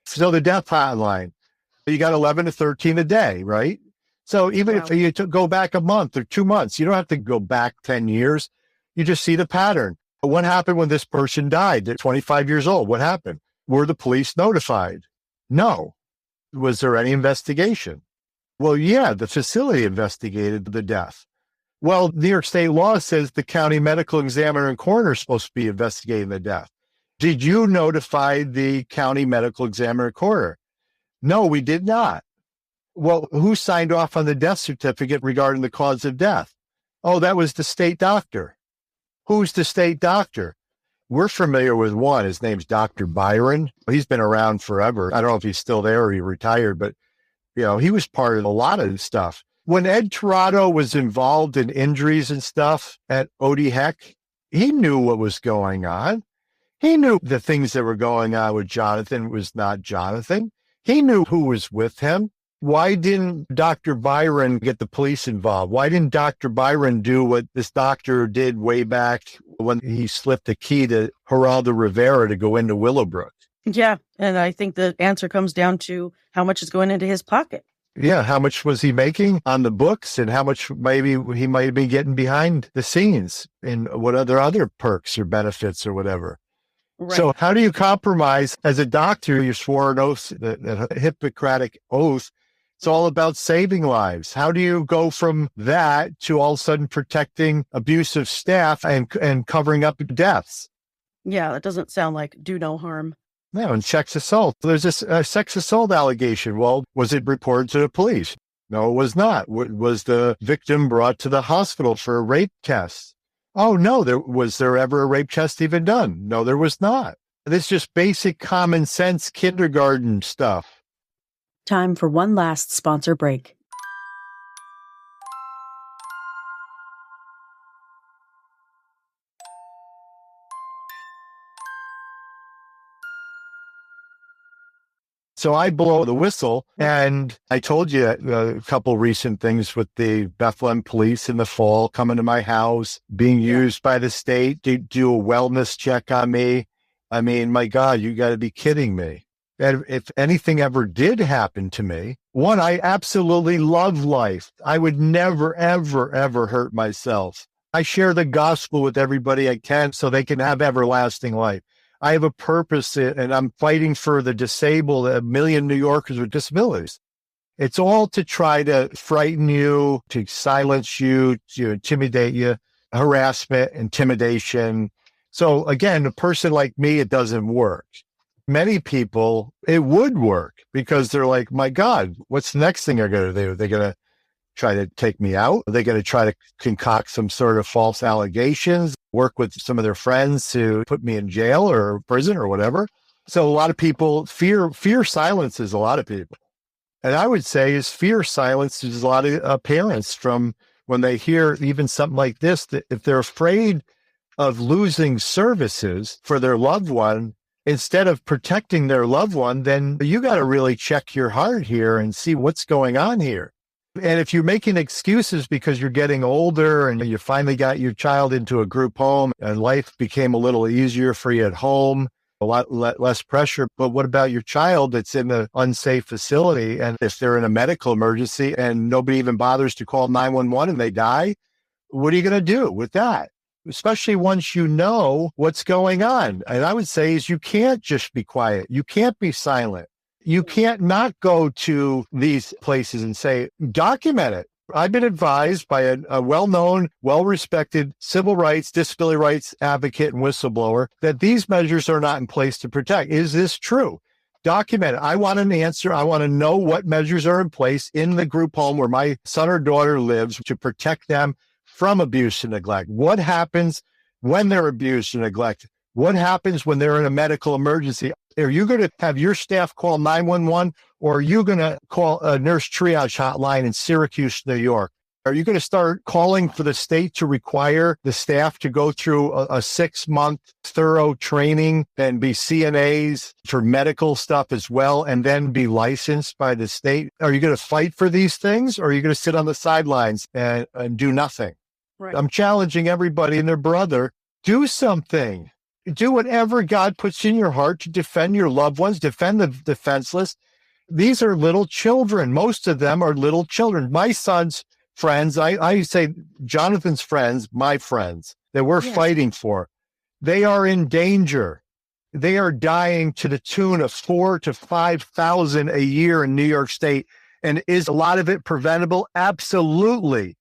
So the death hotline, you got 11 to 13 a day, right? So even Wow. if you go back a month or 2 months, you don't have to go back 10 years. You just see the pattern. What happened when this person died? They're 25 years old. What happened? Were the police notified? No. Was there any investigation? Well, yeah, the facility investigated the death. Well, New York state law says the county medical examiner and coroner are supposed to be investigating the death. Did you notify the county medical examiner and coroner? No, we did not. Well, who signed off on the death certificate regarding the cause of death? Oh, that was the state doctor. Who's the state doctor? We're familiar with one. His name's Dr. Byron. He's been around forever. I don't know if he's still there or he retired, but he was part of a lot of stuff. When Ed Tirado was involved in injuries and stuff at OD Heck, he knew what was going on. He knew the things that were going on with Jonathan was not Jonathan. He knew who was with him. Why didn't Dr. Byron get the police involved? Why didn't Dr. Byron do what this doctor did way back when he slipped a key to Geraldo Rivera to go into Willowbrook? Yeah. And I think the answer comes down to how much is going into his pocket. Yeah. How much was he making on the books and how much maybe he might be getting behind the scenes and what other perks or benefits or whatever. Right. So how do you compromise as a doctor? You swore an oath, the Hippocratic oath. It's all about saving lives. How do you go from that to all of a sudden protecting abusive staff and covering up deaths? Yeah, that doesn't sound like do no harm. No, and sex assault. There's this sex assault allegation. Well, was it reported to the police? No, it was not. Was the victim brought to the hospital for a rape test? Oh, no. Was there ever a rape test even done? No, there was not. This is just basic common sense kindergarten stuff. Time for one last sponsor break. So I blow the whistle, and I told you a couple recent things with the Bethlehem police in the fall coming to my house, being used by the state to do a wellness check on me. I mean, my God, you got to be kidding me. And if anything ever did happen to me, one, I absolutely love life. I would never, ever, ever hurt myself. I share the gospel with everybody I can so they can have everlasting life. I have a purpose, and I'm fighting for the disabled, 1 million New Yorkers with disabilities. It's all to try to frighten you, to silence you, to intimidate you, harassment, intimidation. So again, a person like me, it doesn't work. Many people, it would work because they're like, my God, what's the next thing they're going to do? They're going to try to take me out? Are they going to try to concoct some sort of false allegations, work with some of their friends to put me in jail or prison or whatever? So a lot of people, fear silences a lot of people. And I would say is fear silences a lot of parents from when they hear even something like this, that if they're afraid of losing services for their loved one, instead of protecting their loved one, then you got to really check your heart here and see what's going on here. And if you're making excuses because you're getting older and you finally got your child into a group home and life became a little easier for you at home, a lot less pressure. But what about your child that's in an unsafe facility? And if they're in a medical emergency and nobody even bothers to call 911 and they die, what are you going to do with that? Especially once you know what's going on. And I would say is you can't just be quiet. You can't be silent. You can't not go to these places and say, document it. I've been advised by a well-known, well-respected civil rights, disability rights advocate and whistleblower that these measures are not in place to protect. Is this true? Document it. I want an answer. I want to know what measures are in place in the group home where my son or daughter lives to protect them from abuse and neglect. What happens when they're abused and neglected? What happens when they're in a medical emergency? Are you going to have your staff call 911 or are you going to call a nurse triage hotline in Syracuse, New York? Are you going to start calling for the state to require the staff to go through a 6-month thorough training and be CNAs for medical stuff as well and then be licensed by the state? Are you going to fight for these things or are you going to sit on the sidelines and do nothing? Right. I'm challenging everybody and their brother, do something. Do whatever God puts in your heart to defend your loved ones, defend the defenseless. These are little children. Most of them are little children. My son's friends, I say Jonathan's friends, my friends that we're fighting for, they are in danger. They are dying to the tune of 4,000 to 5,000 a year in New York State. And is a lot of it preventable? Absolutely.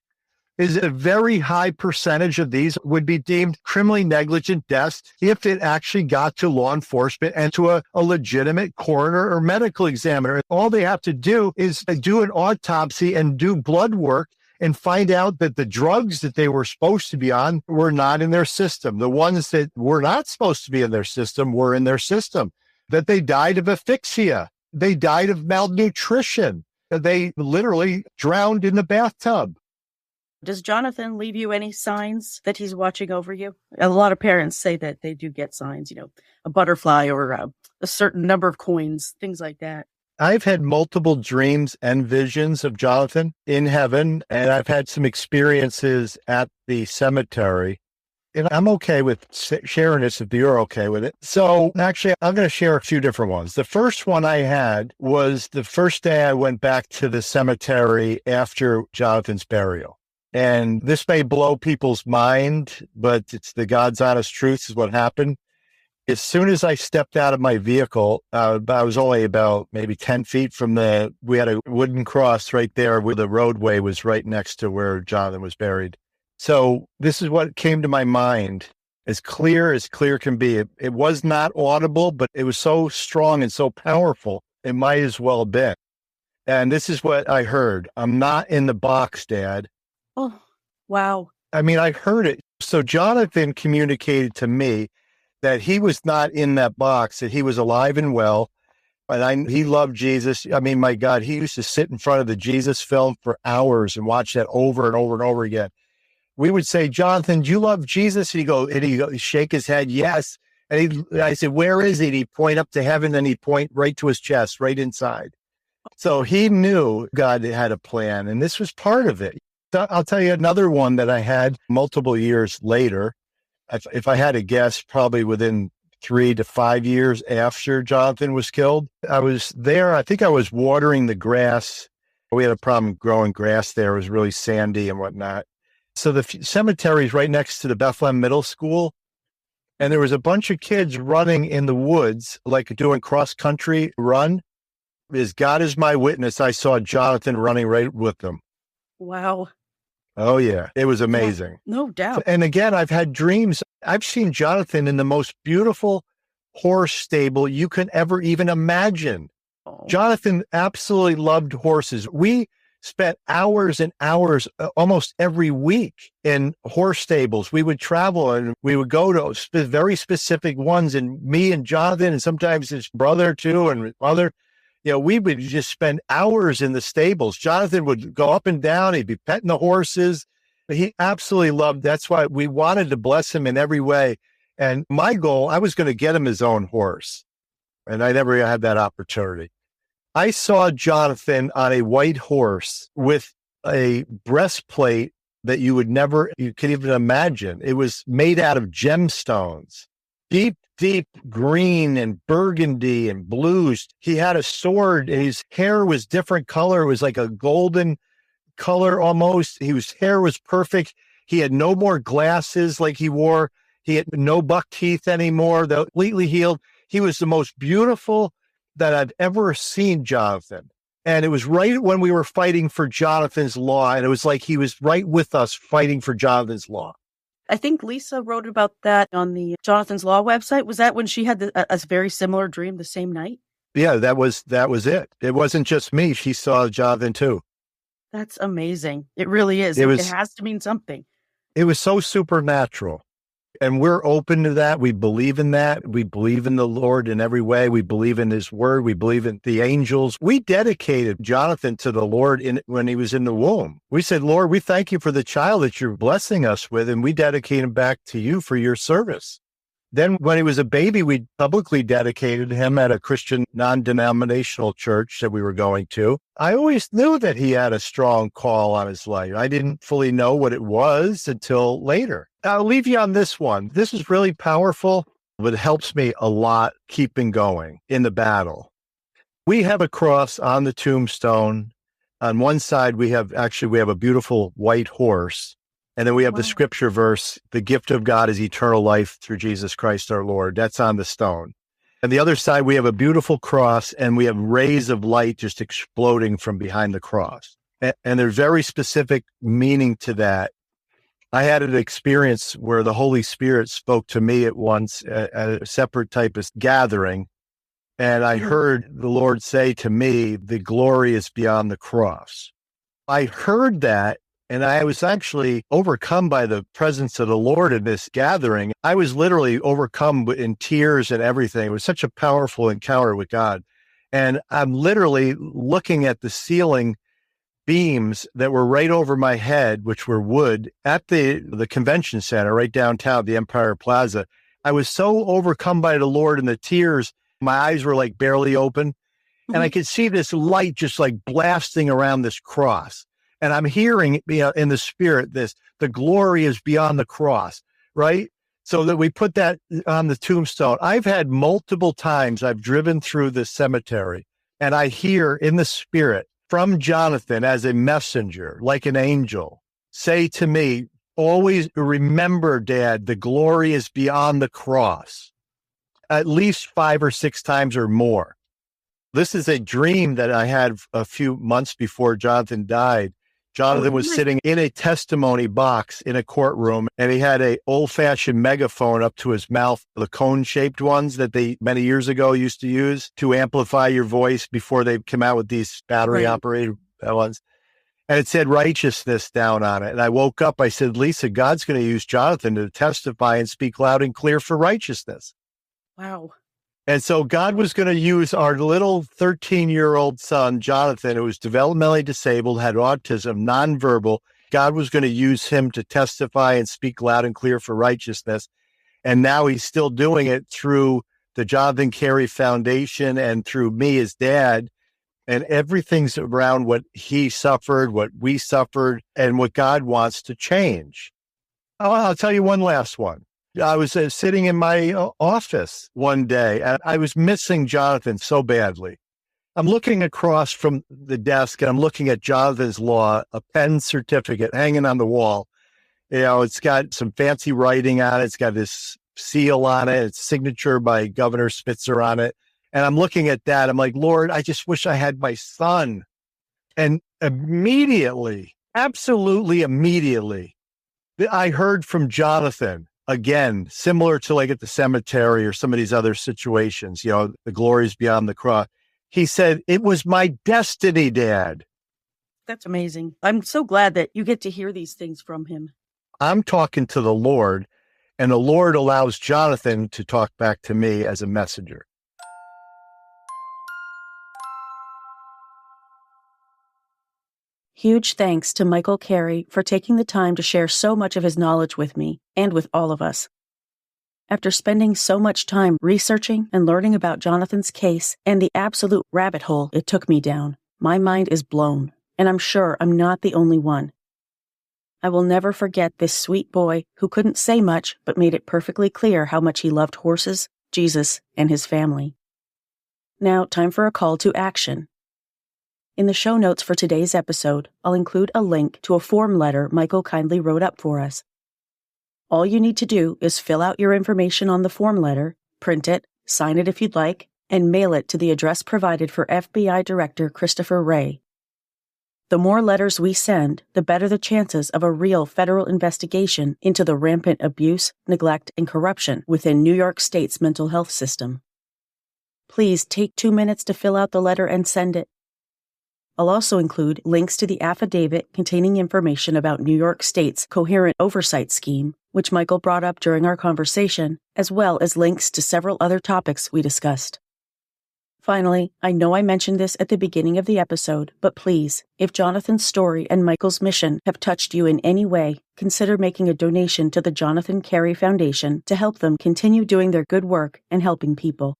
Is a very high percentage of these would be deemed criminally negligent deaths if it actually got to law enforcement and to a legitimate coroner or medical examiner. All they have to do is do an autopsy and do blood work and find out that the drugs that they were supposed to be on were not in their system. The ones that were not supposed to be in their system were in their system. That they died of asphyxia. They died of malnutrition. They literally drowned in the bathtub. Does Jonathan leave you any signs that he's watching over you? A lot of parents say that they do get signs, a butterfly or a certain number of coins, things like that. I've had multiple dreams and visions of Jonathan in heaven, and I've had some experiences at the cemetery. And I'm okay with sharing this if you're okay with it. So actually, I'm going to share a few different ones. The first one I had was the first day I went back to the cemetery after Jonathan's burial. And this may blow people's mind, but it's the God's honest truth is what happened. As soon as I stepped out of my vehicle, I was only about maybe 10 feet from we had a wooden cross right there where the roadway was right next to where Jonathan was buried. So this is what came to my mind, as clear can be. It was not audible, but it was so strong and so powerful, it might as well have been. And this is what I heard. I'm not in the box, Dad. Oh, wow. I mean, I heard it. So Jonathan communicated to me that he was not in that box, that he was alive and well. And he loved Jesus. I mean, my God, he used to sit in front of the Jesus film for hours and watch that over and over and over again. We would say, Jonathan, do you love Jesus? And he'd shake his head, yes. And I said, where is he? And he'd point up to heaven, and he'd point right to his chest, right inside. So he knew God had a plan, and this was part of it. I'll tell you another one that I had multiple years later. If I had to guess, probably within 3 to 5 years after Jonathan was killed, I was there. I think I was watering the grass. We had a problem growing grass there. It was really sandy and whatnot. So the cemetery is right next to the Bethlehem Middle School. And there was a bunch of kids running in the woods, like doing cross-country run. As God is my witness, I saw Jonathan running right with them. Wow. Oh, yeah. It was amazing. Yeah, no doubt. And again, I've had dreams. I've seen Jonathan in the most beautiful horse stable you can ever even imagine. Oh. Jonathan absolutely loved horses. We spent hours and hours almost every week in horse stables. We would travel and we would go to very specific ones. And me and Jonathan, and sometimes his brother too, and mother, we would just spend hours in the stables. Jonathan would go up and down. He'd be petting the horses. He absolutely loved. That's why we wanted to bless him in every way. And my goal, I was going to get him his own horse. And I never had that opportunity. I saw Jonathan on a white horse with a breastplate that you could even imagine. It was made out of gemstones, deep green and burgundy and blues. He had a sword, and his hair was different color. It was like a golden color almost. His hair was perfect. He had no more glasses like he wore. He had no buck teeth anymore. They're completely healed. He was the most beautiful that I've ever seen Jonathan. And it was right when we were fighting for Jonathan's law. And it was like he was right with us fighting for Jonathan's law. I think Lisa wrote about that on the Jonathan's Law website. Was that when she had a very similar dream the same night? Yeah, that was it. It wasn't just me. She saw Jonathan too. That's amazing. It really is. It has to mean something. It was so supernatural. And we're open to that. We believe in that. We believe in the Lord in every way. We believe in his word. We believe in the angels. We dedicated Jonathan to the Lord when he was in the womb. We said, Lord, we thank you for the child that you're blessing us with, and we dedicate him back to you for your service. Then when he was a baby, we publicly dedicated him at a Christian non-denominational church that we were going to. I always knew that he had a strong call on his life. I didn't fully know what it was until later. I'll leave you on this one. This is really powerful, but it helps me a lot keeping going in the battle. We have a cross on the tombstone. On one side, we have a beautiful white horse. And then we have the scripture verse, the gift of God is eternal life through Jesus Christ our Lord. That's on the stone. And the other side, we have a beautiful cross, and we have rays of light just exploding from behind the cross. And there's very specific meaning to that. I had an experience where the Holy Spirit spoke to me at once at a separate type of gathering. And I heard the Lord say to me, the glory is beyond the cross. I heard that, and I was actually overcome by the presence of the Lord in this gathering. I was literally overcome in tears and everything. It was such a powerful encounter with God. And I'm literally looking at the ceiling beams that were right over my head, which were wood, at the convention center right downtown, the Empire Plaza. I was so overcome by the Lord and the tears. My eyes were like barely open, and I could see this light just like blasting around this cross. And I'm hearing, in the spirit, the glory is beyond the cross, right? So that we put that on the tombstone. I've had multiple times I've driven through the cemetery, and I hear in the spirit from Jonathan as a messenger, like an angel, say to me, always remember, Dad, the glory is beyond the cross. At least 5 or 6 times or more. This is a dream that I had a few months before Jonathan died. Jonathan was sitting in a testimony box in a courtroom, and he had a old-fashioned megaphone up to his mouth, the cone-shaped ones that they many years ago used to use to amplify your voice before they come out with these battery-operated ones. And it said righteousness down on it. And I woke up, I said, Lisa, God's going to use Jonathan to testify and speak loud and clear for righteousness. Wow. And so God was going to use our little 13-year-old son, Jonathan, who was developmentally disabled, had autism, nonverbal. God was going to use him to testify and speak loud and clear for righteousness. And now he's still doing it through the Jonathan Carey Foundation and through me, his dad. And everything's around what he suffered, what we suffered, and what God wants to change. I'll tell you one last one. I was sitting in my office one day, and I was missing Jonathan so badly. I'm looking across from the desk, and I'm looking at Jonathan's Law, a pen certificate hanging on the wall. It's got some fancy writing on it. It's got this seal on it. It's signature by Governor Spitzer on it. And I'm looking at that. I'm like, Lord, I just wish I had my son. And immediately, absolutely immediately, I heard from Jonathan. Again, similar to like at the cemetery or some of these other situations, the glories beyond the cross. He said, it was my destiny, Dad. That's amazing. I'm so glad that you get to hear these things from him. I'm talking to the Lord, and the Lord allows Jonathan to talk back to me as a messenger. Huge thanks to Michael Carey for taking the time to share so much of his knowledge with me and with all of us. After spending so much time researching and learning about Jonathan's case and the absolute rabbit hole it took me down, my mind is blown, and I'm sure I'm not the only one. I will never forget this sweet boy who couldn't say much but made it perfectly clear how much he loved horses, Jesus, and his family. Now, time for a call to action. In the show notes for today's episode, I'll include a link to a form letter Michael kindly wrote up for us. All you need to do is fill out your information on the form letter, print it, sign it if you'd like, and mail it to the address provided for FBI Director Christopher Wray. The more letters we send, the better the chances of a real federal investigation into the rampant abuse, neglect, and corruption within New York State's mental health system. Please take 2 minutes to fill out the letter and send it. I'll also include links to the affidavit containing information about New York State's coherent oversight scheme, which Michael brought up during our conversation, as well as links to several other topics we discussed. Finally, I know I mentioned this at the beginning of the episode, but please, if Jonathan's story and Michael's mission have touched you in any way, consider making a donation to the Jonathan Carey Foundation to help them continue doing their good work and helping people.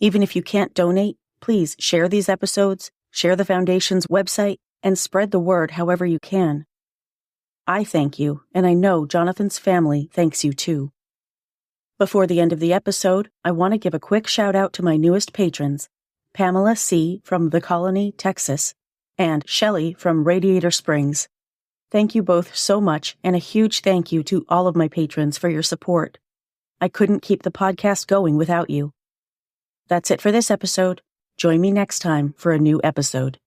Even if you can't donate, please share these episodes, share the Foundation's website, and spread the word however you can. I thank you, and I know Jonathan's family thanks you too. Before the end of the episode, I want to give a quick shout out to my newest patrons, Pamela C. from The Colony, Texas, and Shelley from Radiator Springs. Thank you both so much, and a huge thank you to all of my patrons for your support. I couldn't keep the podcast going without you. That's it for this episode. Join me next time for a new episode.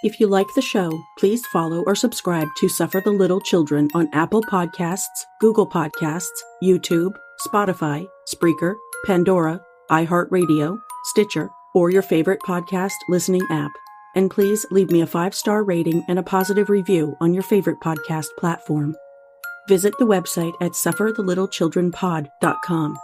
If you like the show, please follow or subscribe to Suffer the Little Children on Apple Podcasts, Google Podcasts, YouTube, Spotify, Spreaker, Pandora, iHeartRadio, Stitcher, or your favorite podcast listening app. And please leave me a 5-star rating and a positive review on your favorite podcast platform. Visit the website at sufferthelittlechildrenpod.com.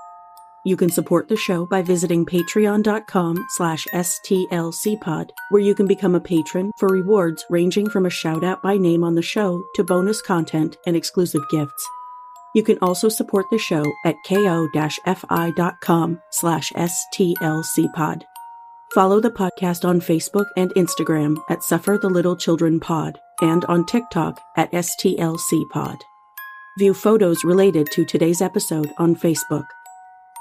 You can support the show by visiting patreon.com/stlcpod, where you can become a patron for rewards ranging from a shout-out by name on the show to bonus content and exclusive gifts. You can also support the show at ko-fi.com/stlcpod. Follow the podcast on Facebook and Instagram at Suffer the Little Children Pod and on TikTok at STLCpod. View photos related to today's episode on Facebook.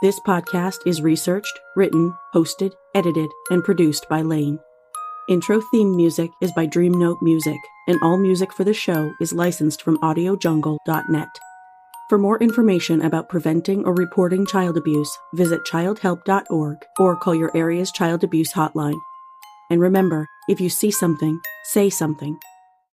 This podcast is researched, written, hosted, edited, and produced by Laine. Intro theme music is by Dream Note Music, and all music for the show is licensed from audiojungle.net. For more information about preventing or reporting child abuse, visit childhelp.org or call your area's child abuse hotline. And remember, if you see something, say something.